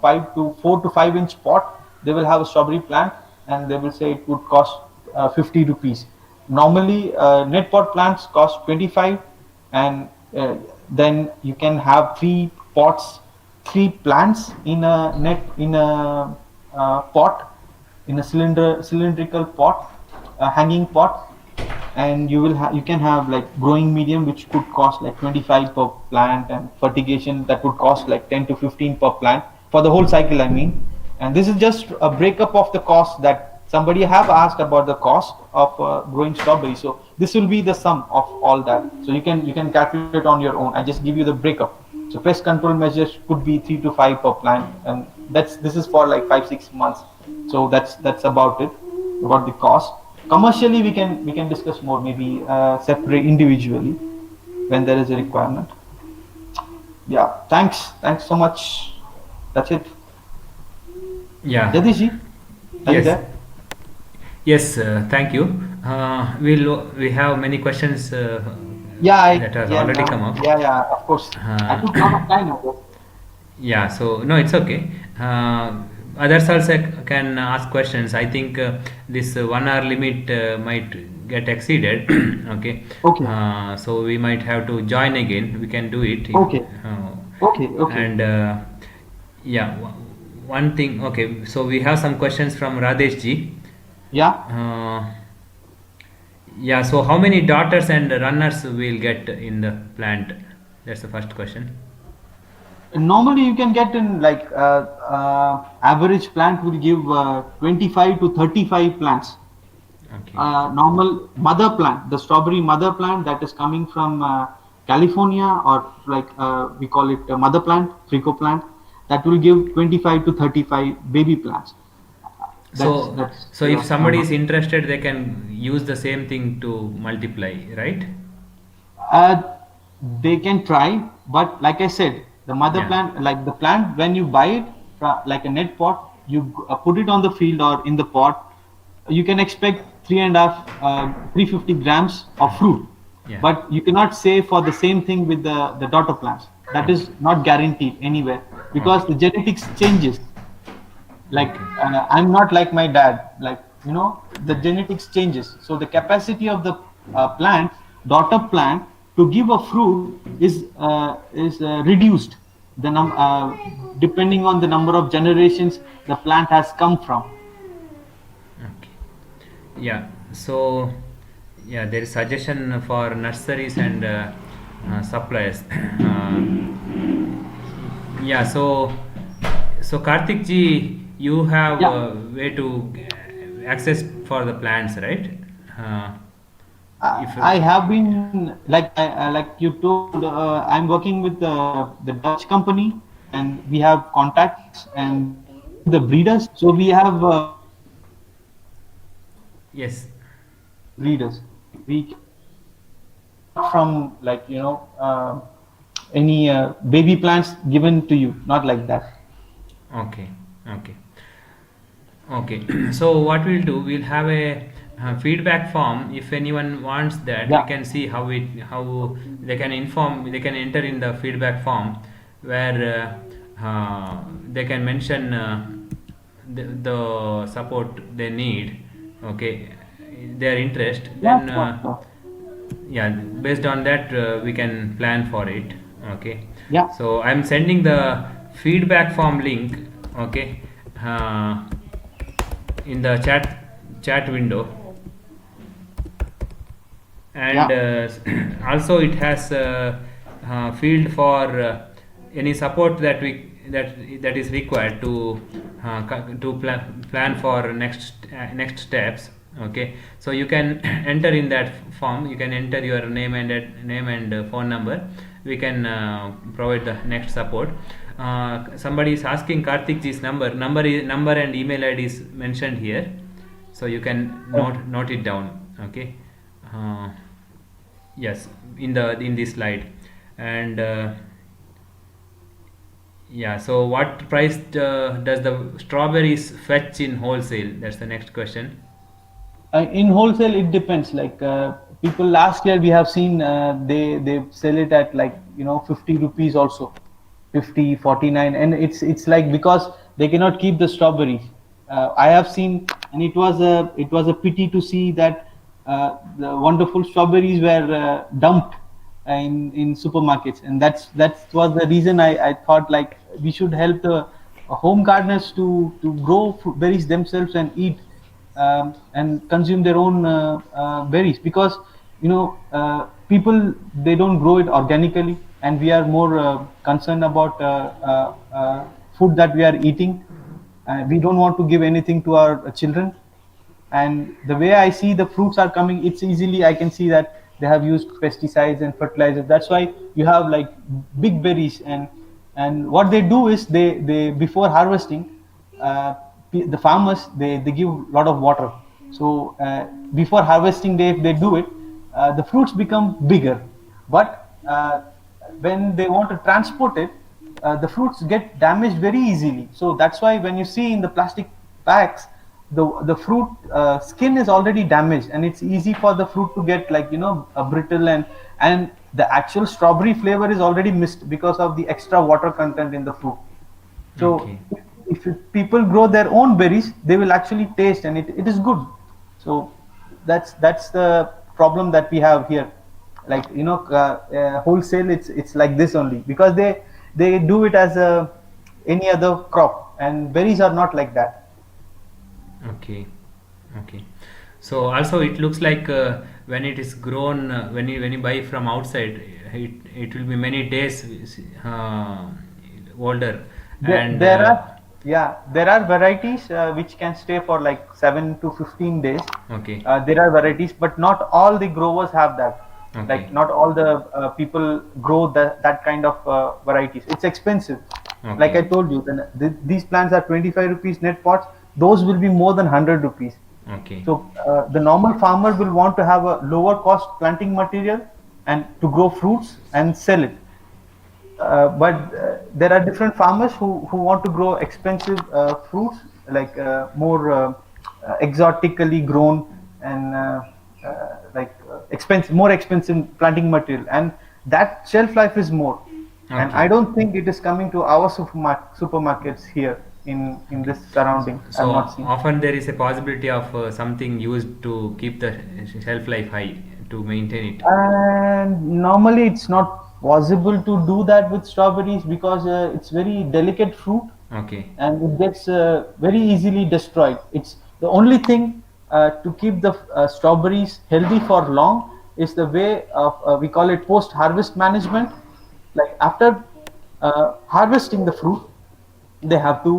4 to 5 inch pot. They will have a strawberry plant, and they will say it would cost 50 rupees. Normally, net pot plants cost 25, and then you can have three pots, three plants in a net in a pot, in a cylindrical pot, a hanging pot, and you can have like growing medium, which could cost like 25 per plant, and fertigation that would cost like 10 to 15 per plant for the whole cycle, I mean. And this is just a breakup of the cost that somebody have asked about, the cost of growing strawberry. So this will be the sum of all that, so you can calculate on your own. I just give you the breakup. So pest control measures could be 3 to 5 per plant, and this is for like 5 6 months. So that's about it, about the cost. Commercially, we can discuss more, maybe separate individually when there is a requirement. Yeah, thanks so much. That's it. Yeah. Jadishji, are you Yes. there? Yes. Thank you. We have many questions Yeah, that has yeah, already come up. yeah, of course. I Uh, took a lot of time, I guess. Yeah, so no, it's okay. Others also can ask questions. I think this 1 hour limit might get exceeded. Okay, Okay, so we might have to join again. We can do it. okay, okay. And yeah, one thing. Okay, so we have some questions from Radesh ji. Yeah. Uh, yeah, so how many daughters and runners will get in the plant? That's the first question. Normally, you can get in like average plant will give 25 to 35 plants. Okay. Normal mother plant, the strawberry mother plant that is coming from California, or like we call it a mother plant, Frico plant, that will give 25 to 35 baby plants. That's So, that's so if somebody normal. is interested, they can use the same thing to multiply, right? Uh, they can try, but like I said, the mother Yeah. plant, like the plant, when you buy it, like a net pot, you put it on the field or in the pot, you can expect 350 grams of fruit. Yeah. But you cannot say for the same thing with the daughter plants. That Okay. is not guaranteed anywhere, because Okay. the genetics changes. Like Okay. I'm not like my dad, like the genetics changes, so the capacity of the plant, daughter plant, to give a fruit is reduced, depending on the number of generations the plant has come from. Okay. Yeah. So, yeah, there is suggestion for nurseries and suppliers. Yeah. So Karthik ji, you have Yeah, way to access for the plants, right? Uh, if I have been like you told. I'm working with the Dutch company, and we have contacts and the breeders. So we have yes. breeders. We from like any baby plants given to you, not like that. Okay. Okay. Okay, so what we'll do, we'll have a feedback form. If anyone wants that, we Yeah, can see how they can inform. They can enter in the feedback form where they can mention the support they need. Okay, their interest. yeah, Then sure, sure. yeah, based on that we can plan for it. Okay, Yeah, so I'm sending the feedback form link. Okay. Uh, in the chat window, and yeah, also it has field for any support that is required to plan for next steps. Okay, so you can enter in that form. You can enter your name and phone number. We can provide the next support. Somebody is asking Karthik ji's number and email ID is mentioned here, so you can okay. note it down. Okay. uh, yes, in this slide. And yeah, so what price does the strawberries fetch in wholesale? That's the next question. In wholesale, it depends. Like people last year we have seen they sell it at like 50 rupees also, 50, 49, and it's like because they cannot keep the strawberries. I have seen, and it was a pity to see that the wonderful strawberries were dumped in supermarkets, and that was the reason I thought like we should help the home gardeners to grow berries themselves and eat, and consume their own berries, because people, they don't grow it organically, and we are more concerned about food that we are eating. We don't want to give anything to our children. And the way I see the fruits are coming, it's easily I can see that they have used pesticides and fertilizers. That's why you have like big berries. And what they do is they before harvesting, the farmers, they give a lot of water. So before harvesting day, if they do it, the fruits become bigger. But when they want to transport it, the fruits get damaged very easily. So that's why when you see in the plastic packs, the fruit skin is already damaged, and it's easy for the fruit to get like brittle, and the actual strawberry flavor is already missed because of the extra water content in the fruit. So Okay. if people grow their own berries, they will actually taste, and it is good. So that's the problem that we have here. Like wholesale, it's like this only, because they do it as a any other crop, and berries are not like that. Okay. Okay. So also it looks like when it is grown, when you buy from outside, it will be many days uh, older, and There are, yeah, there are varieties which can stay for like 7 to 15 days. okay. There are varieties, but not all the growers have that. Okay. Like not all the people grow that kind of varieties. It's expensive. Like Okay. I told you, these plants are 25 rupees net pots. Those will be more than 100 rupees. Okay. So the normal farmer will want to have a lower cost planting material and to grow fruits and sell it. But there are different farmers who want to grow expensive fruits, like exotically grown, and more expensive planting material, and that shelf life is more. And Okay. I don't think it is coming to our supermarkets here in Okay. this surrounding. So I'm not seeing. often there is a possibility of something used to keep the shelf life high to maintain it. And normally it's not possible to do that with strawberries, because it's very delicate fruit, Okay. and it gets very easily destroyed. It's the only thing to keep the strawberries healthy for long is the way of we call it post harvest management. Like after harvesting the fruit, they have to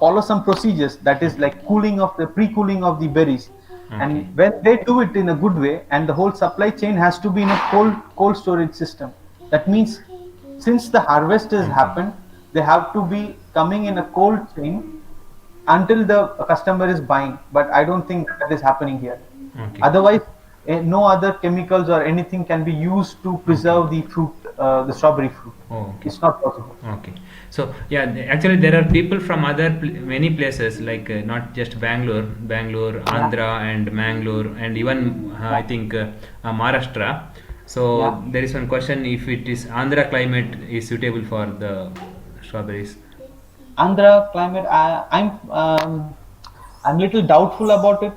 follow some procedures, that is like cooling of the pre-cooling of the berries. Okay. And when they do it in a good way, and the whole supply chain has to be in a cold storage system. That means since the harvest has Okay. happened, they have to be coming in a cold chain until the customer is buying. But I don't think that is happening here. Okay. Otherwise, no other chemicals or anything can be used to Okay. preserve the fruit, the strawberry fruit. Oh, okay. It's not possible. Okay. So yeah, actually there are people from many places, like not just Bangalore, Yeah, Andhra, and Mangalore, and even I think Maharashtra. yeah. So there is one question: if it is Andhra climate is suitable for the strawberries? Andhra climate, I'm little doubtful about it.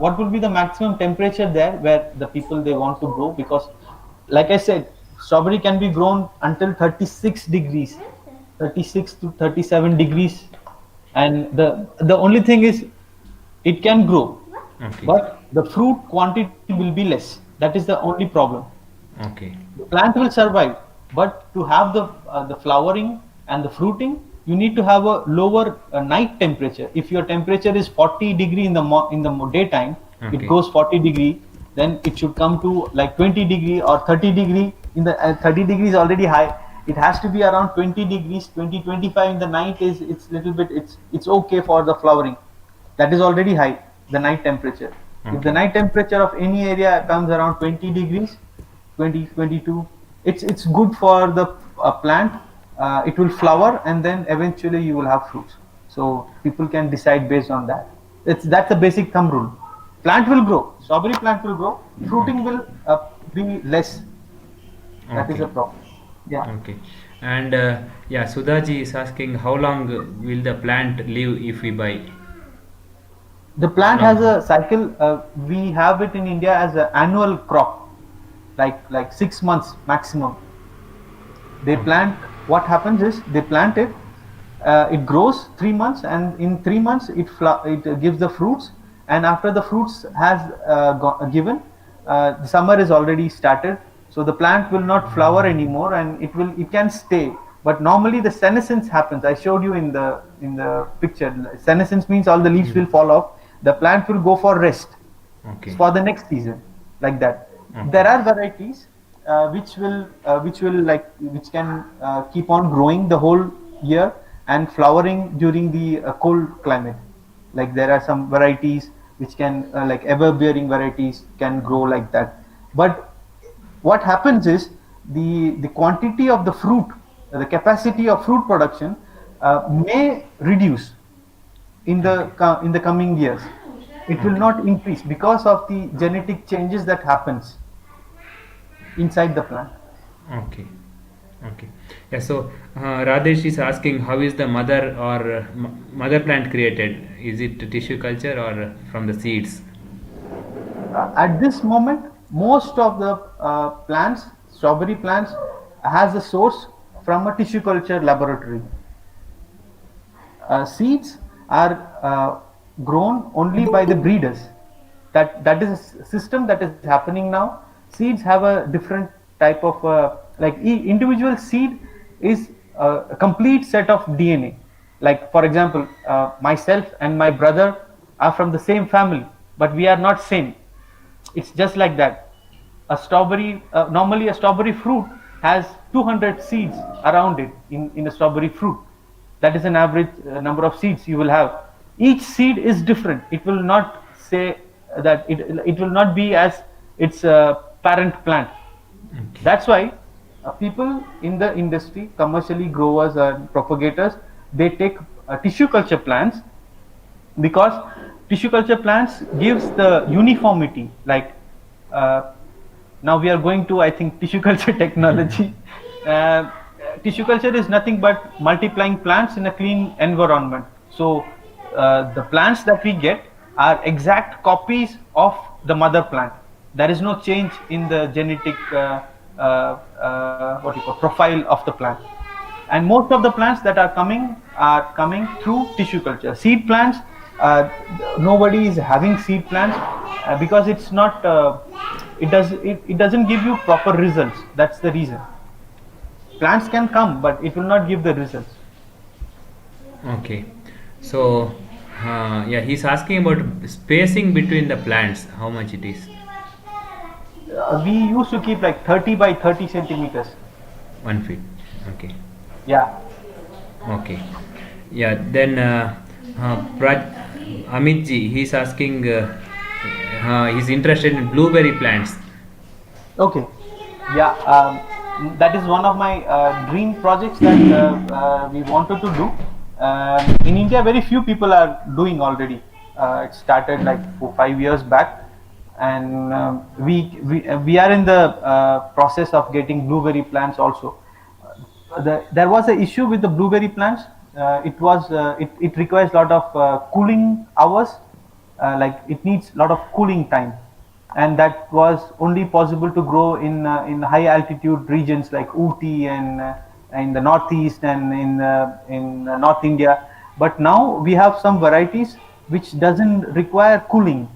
What would be the maximum temperature there where the people they want to grow? Because, like I said, strawberry can be grown until 36 degrees, 36 to 37 degrees, and the only thing is it can grow, Okay. but the fruit quantity will be less. That is the only problem. Okay. The plant will survive, but to have the flowering and the fruiting, you need to have a lower night temperature. If your temperature is 40 degree in the daytime, it Okay. goes 40 degree, then it should come to like 20 degree or 30 degree. In the 30 degrees already high. It has to be around 20 degrees, 20 25 in the night is it's little bit it's okay for the flowering. That is already high, the night temperature. If the Okay. night temperature of any area comes around 20 degrees, 20 22, it's good for the plant. It will flower, and then eventually you will have fruits. So people can decide based on that. That's the basic thumb rule. plant will grow, strawberry plant will grow, fruiting Okay. will be less. That is Okay. a problem. Yeah. Okay. And yeah, Sudhaji is asking how long will the plant live if we buy? The How plant has long? a cycle. We have it in India as an annual crop, like 6 months maximum. They Okay. plant. What happens is they plant it. It grows 3 months, and in 3 months it gives the fruits. And after the fruits has given, the summer is already started. So the plant will not flower anymore, and it can stay. But normally the senescence happens. I showed you in the picture. Senescence means all the leaves will fall off. The plant will go for rest Okay. for the next season, like that. There Okay. are varieties which can keep on growing the whole year and flowering during the cold climate. Like there are some varieties which can like ever bearing varieties can grow like that. But what happens is the quantity of the fruit, the capacity of fruit production may reduce Okay. in the coming years. It will Okay. not increase because of the genetic changes that happens inside the plant. Okay. Okay. Yeah. So Radesh is asking how is the mother or mother plant created? Is it tissue culture or from the seeds? At this moment, most of the plants, strawberry plants, has a source from a tissue culture laboratory. Seeds are grown only by the breeders. That is a system that is happening now. Seeds have a different type of like individual seed is a complete set of DNA. Like for example, myself and my brother are from the same family, but we are not same. It's just like that. A strawberry, normally a strawberry fruit has 200 seeds around it in a strawberry fruit. That is an average number of seeds you will have. Each seed is different. It will not say that it will not be as its parent plant. Okay. That's why people in the industry, commercially growers and propagators, they take tissue culture plants because tissue culture plants gives the uniformity. Like uh, now we are going to, I think, tissue culture technology. uh, Tissue culture is nothing but multiplying plants in a clean environment. So the plants that we get are exact copies of the mother plant. There is no change in the genetic what you call profile of the plant. And most of the plants that are coming through tissue culture. Seed plants, uh, nobody is having seed plants because it's not it doesn't give you proper results. That's the reason. Plants can come, but it will not give the results. Okay. So yeah, he's asking about spacing between the plants. How much it is? We used to keep like 30 by 30 centimeters. 1 feet. Okay. Yeah. Okay. Yeah. Then Amit ji, he's asking. He's interested in blueberry plants. Okay. Yeah. That is one of my dream projects that we wanted to do. In India, very few people are doing already. It started like 5 years back, and we are in the process of getting blueberry plants also. There was an issue with the blueberry plants. It requires a lot of cooling hours, like it needs a lot of cooling time, and that was only possible to grow in high altitude regions like Ooty and in the northeast and in North India. But now we have some varieties which doesn't require cooling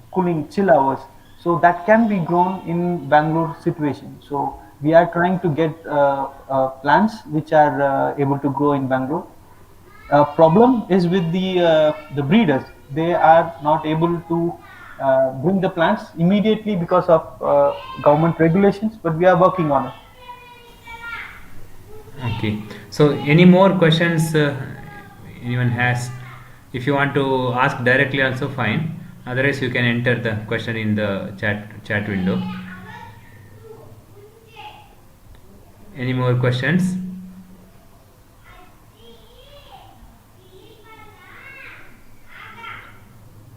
chill hours, so that can be grown in Bangalore situation. So we are trying to get plants which are able to grow in Bangalore. Problem is with the breeders. They are not able to bring the plants immediately because of government regulations, but we are working on it. Okay. So any more questions anyone has? If you want to ask directly, also fine. Otherwise, you can enter the question in the chat window. Any more questions?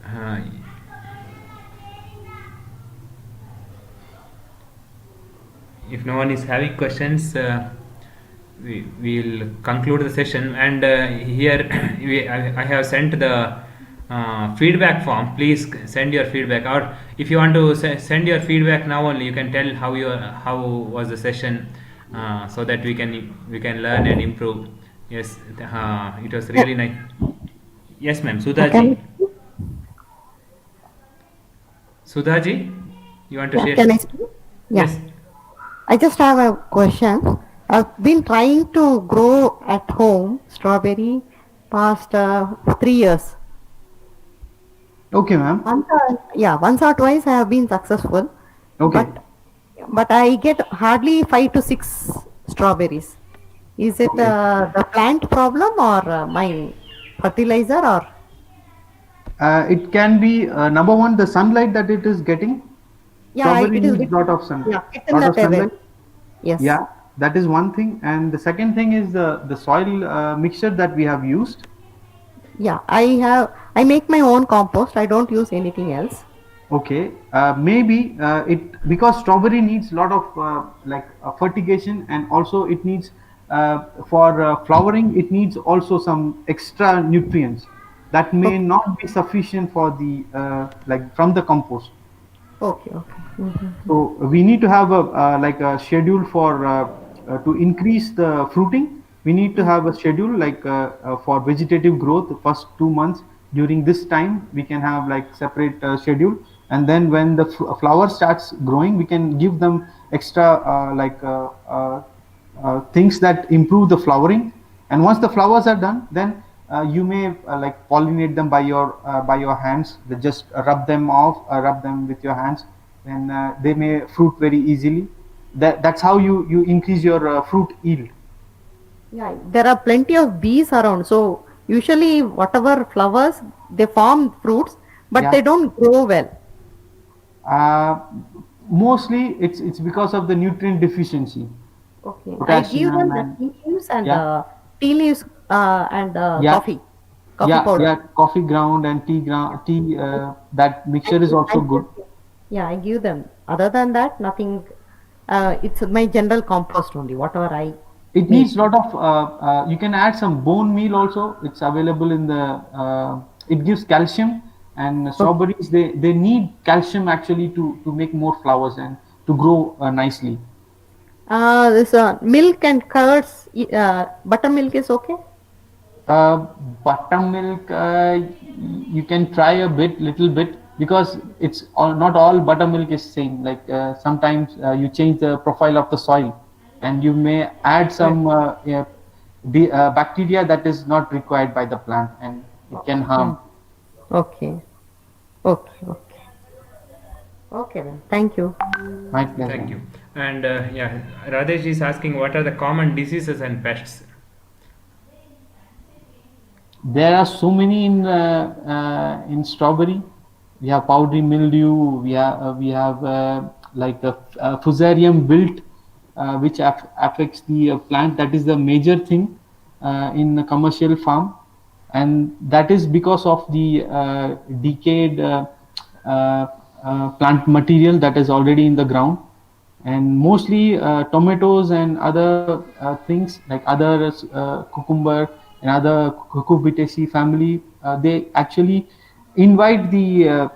Uh, if no one is having questions, we will conclude the session. And here I have sent the feedback form. Please send your feedback, or if you want to send your feedback now only, you can tell how was the session, so that we can learn and improve. Yes, it was Yeah. really nice. Yes, ma'am. Can Sudhaji, you want to yeah, share? can I speak? Yeah. Yes. I just have a question. I've been trying to grow at home strawberry past 3 years. Okay, ma'am. Once or twice I have been successful, Okay. but I get hardly 5 to 6 strawberries. Is it Okay. the plant problem or my fertilizer or? It can be number one, the sunlight that it is getting. Yeah, Strawberry it is. needs lot of sun, Yeah, it's in lot the of terrace. sunlight. Yes. Yeah, that is one thing. And the second thing is the soil mixture that we have used. Yeah, I make my own compost. I don't use anything else. Okay, maybe it because strawberry needs lot of fertigation, and also it needs for flowering. It needs also some extra nutrients that may Okay, not be sufficient for the like from the compost. okay. Hmm. So we need to have a like a schedule for to increase the fruiting. We need to have a schedule for vegetative growth. The first 2 months during this time we can have like separate schedule, and then when the flower starts growing, we can give them extra things that improve the flowering. And once the flowers are done, then you may like pollinate them by your hands. Just rub them off, rub them with your hands, and they may fruit very easily. That's how you increase your fruit yield. Yeah, there are plenty of bees around. So usually, whatever flowers they form fruits, but Yeah. they don't grow well. uh, Mostly it's because of the nutrient deficiency, Okay, I give potassium them the and tea leaves and yeah. tea leaves and Yeah, coffee powder. yeah, coffee ground and tea that mixture is I also good. give them. Yeah, I give them. Other than that, nothing. It's my general compost only. Whatever I It make. needs lot of you can add some bone meal also. It's available in the it gives calcium, and Okay. strawberries they need calcium actually to make more flowers and to grow nicely. This milk and curds. Buttermilk is okay. uh, Buttermilk, you can try a little bit, because it's not all buttermilk is same. Like sometimes you change the profile of the soil, and you may add Right. some bacteria that is not required by the plant, and it can Hmm. harm. Okay. Okay. Okay then. Thank you. My pleasure. Thank you. And yeah, Rajesh is asking what are the common diseases and pests. There are so many in strawberry. We have powdery mildew. We have like a fusarium wilt, which affects the plant. That is the major thing in the commercial farm, and that is because of the decayed uh, plant material that is already in the ground. And mostly tomatoes and other things like other cucumber and other cucurbitaceae family, they actually invite the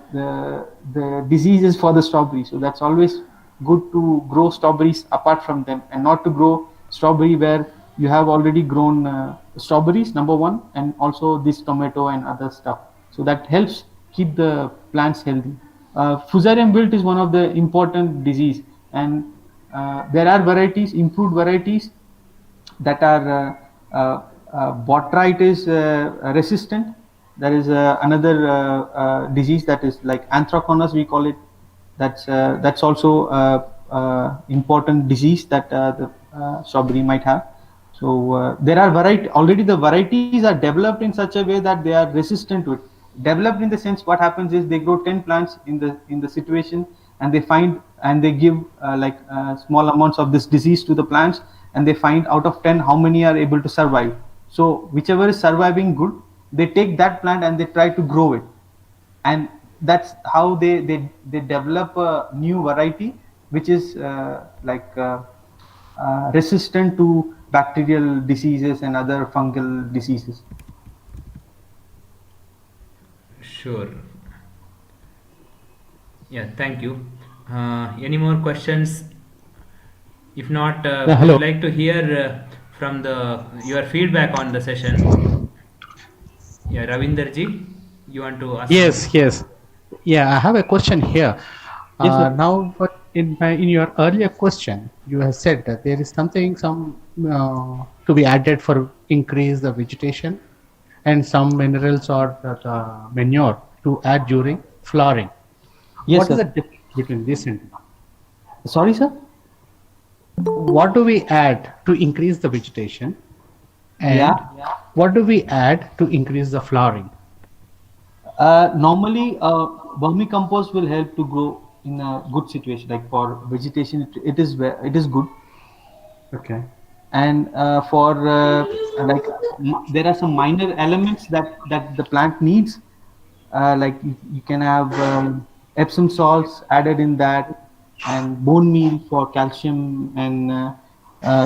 diseases for the strawberry. So that's always good to grow strawberries apart from them, and not to grow strawberry where you have already grown strawberries, number one, and also this tomato and other stuff. So that helps keep the plants healthy. Fusarium wilt is one of the important disease, and there are varieties, improved varieties that are botrytis resistant. There is another disease that is like anthracnose, we call it. That's also important disease that the strawberry might have. So there are variety already. The varieties are developed in such a way that they are resistant to it. Developed in the sense, what happens is they grow 10 plants in the situation, and they find and they give small amounts of this disease to the plants, and they find out of 10 how many are able to survive. So whichever is surviving good, they take that plant and they try to grow it, and that's how they develop a new variety, which is resistant to bacterial diseases and other fungal diseases. Sure. Yeah, thank you. Any more questions? If not, would you Hello. like to hear from the your feedback on the session? Yeah, Ravinder ji, you want to ask Yes, something? yes. Yeah, I have a question here. Yes, sir. Now, in your earlier question, you have said that there is some to be added for increase the vegetation, and some minerals or the manure to add during flowering. Yes, What is sir. the difference between this and Sorry, sir. what do we add to increase the vegetation, Yeah. and what do we add to increase the flowering? Normally, vermicompost will help to grow in a good situation. Like for vegetation, it is good. Okay. And for there are some minor elements that the plant needs. Like you can have Epsom salts added in that, and bone meal for calcium, and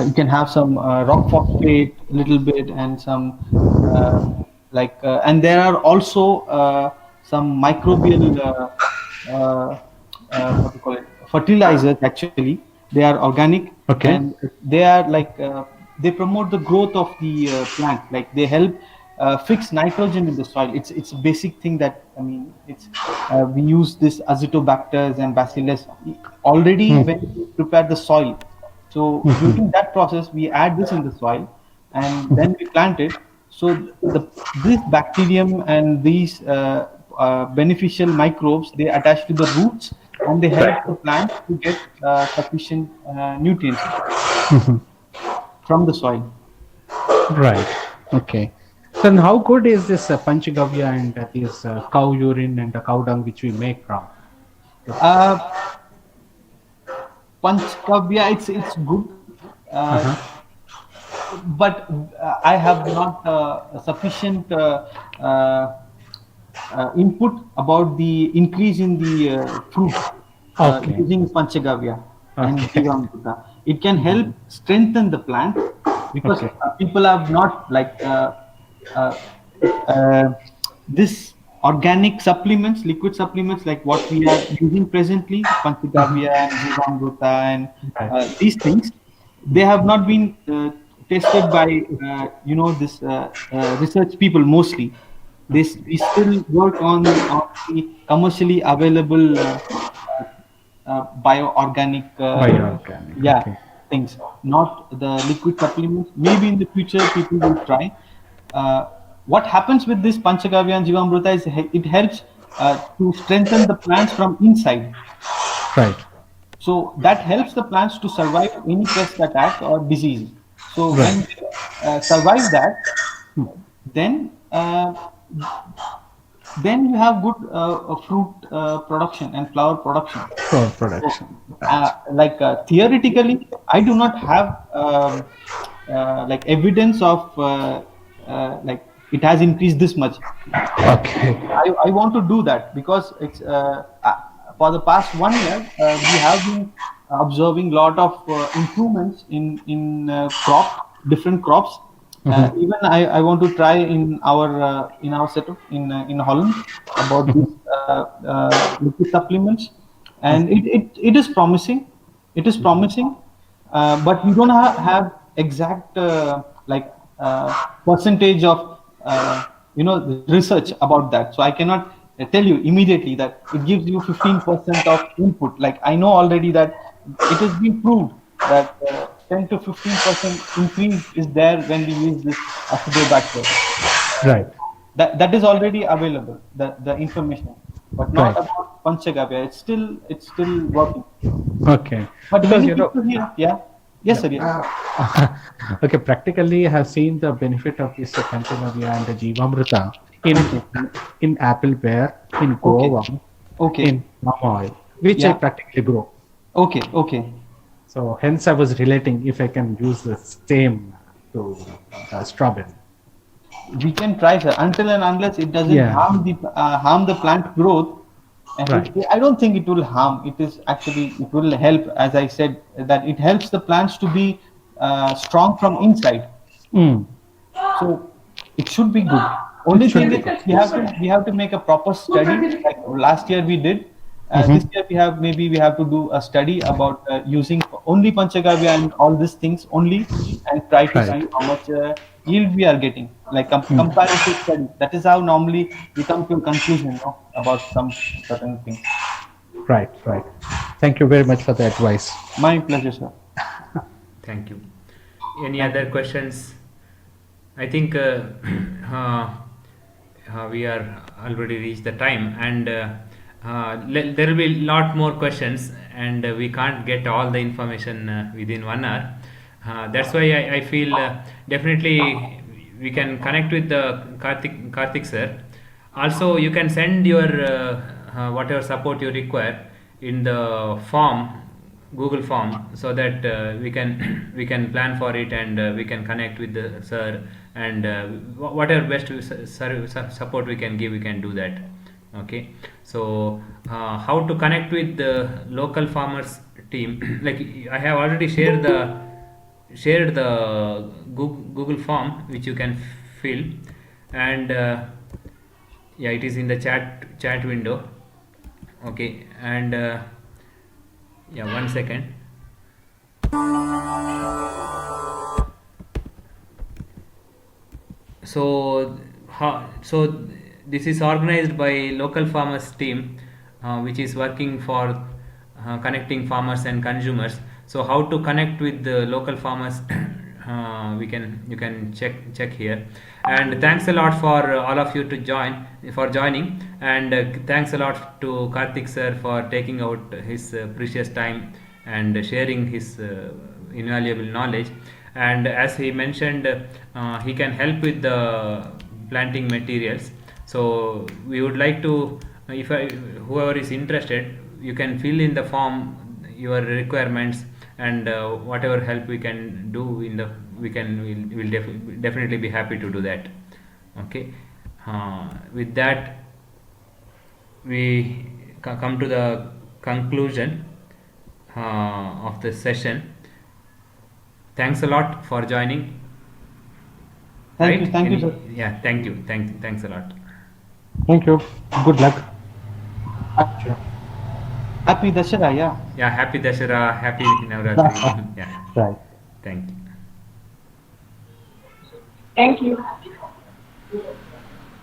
you can have some rock phosphate a little bit, and some and there are also some microbial what do you call it, fertilizers. Actually, they are organic, Okay. and they are they promote the growth of the plant. Like they help fix nitrogen in the soil. It's a basic thing that, I mean, it's we use this azotobacters and bacillus already when we prepare the soil. So during that process, we add this in the soil, and then we plant it. So this bacterium and these beneficial microbes, they attach to the roots, and they help the plant to get sufficient nutrients from the soil. Right. Okay. Then how good is this Panchagavya and this cow urine and the cow dung which we make from? Uh, Panchkavya, it's good, uh, Uh-huh. but I have not sufficient uh, input about the increase in the fruit Okay. using Panchagavya and Okay. Jivamrita. It can help strengthen the plant, because Okay. people have not uh, uh, this organic supplements, liquid supplements like what we are using presently, Panchagavya and Jivamrita and Right. these things. They have not been tested by this research people mostly. We still work on the commercially available bioorganic Bioorganic. yeah, Okay. things, not the liquid supplements. Maybe in the future people will try. What happens with this Panchagavya and Jivamrita is it helps to strengthen the plants from inside. Right. So that helps the plants to survive any pest attack or disease. So when Right. they survive that, then then you have good fruit production and flower production. For So, production. Right. theoretically, I do not have evidence of like it has increased this much. Okay. I want to do that because it's for the past 1 year we have been observing lot of improvements in different crops. Even I want to try in our setup in Holland about these liquid supplements, and it is promising. It is promising, but we don't have exact percentage of research about that. So I cannot tell you immediately that it gives you 15% of input. Like I know already that it has been proved that 10 to 15% increase is there when we use this acidobacter. Right. That is already available, the information, but not Right. about Panchagavya. It's still working. Okay. But Because many people here, yeah, yes, sir, yeah. Okay, practically I have seen the benefit of this Panchagavya and the Jivamrita in apple pear, in Okay, guava, okay, in palm oil, which I yeah, practically grow. okay, okay. So hence I was relating if I can use the same to strawberry. We can try, sir, until and unless it doesn't Yeah. harm the plant growth. And Right. I don't think it will harm. It is actually, it will help, as I said, that it helps the plants to be strong from inside. Mm. So it should be good. It Only should thing be is good. we have to make a proper study. Like last year we did. This Mhm. year we have to do a study about using only Panchagavya and all these things only, and try to Right. see how much yield we are getting. Like comparative study. That is how normally we come to a conclusion, no, about some certain things. Right. Right. Thank you very much for the advice. My pleasure, sir. Thank you. Any Thank other you. questions? I think we are already reached the time, and there will be a lot more questions, and we can't get all the information within 1 hour. That's why I feel definitely we can connect with the Karthik sir. Also, you can send your whatever support you require in the form, Google form, so that we can we can plan for it, and we can connect with the sir, and whatever best support we can give, we can do that. Okay, so how to connect with the local farmers team? Like I have already shared the Google form which you can fill, and yeah, it is in the chat window. Okay, and yeah, 1 second. So so this is organized by local farmers team, which is working for connecting farmers and consumers. So how to connect with the local farmers? We can You can check here. And thanks a lot for all of you to joining, and thanks a lot to Karthik sir for taking out his precious time and sharing his invaluable knowledge. And as he mentioned, he can help with the planting materials. So we would like to, if whoever is interested, you can fill in the form your requirements, and whatever help we can do in the we can will definitely be happy to do that. Okay, with that we come to the conclusion of the session. Thanks a lot for joining. Thank you. Right? Thank you, Any? sir. Yeah. Thank you. Thanks a lot. Thank you. Good luck. Happy Dashera, yeah. Yeah. Happy Dashera. Happy Navratri. Yeah. Right. Thank you. Thank you.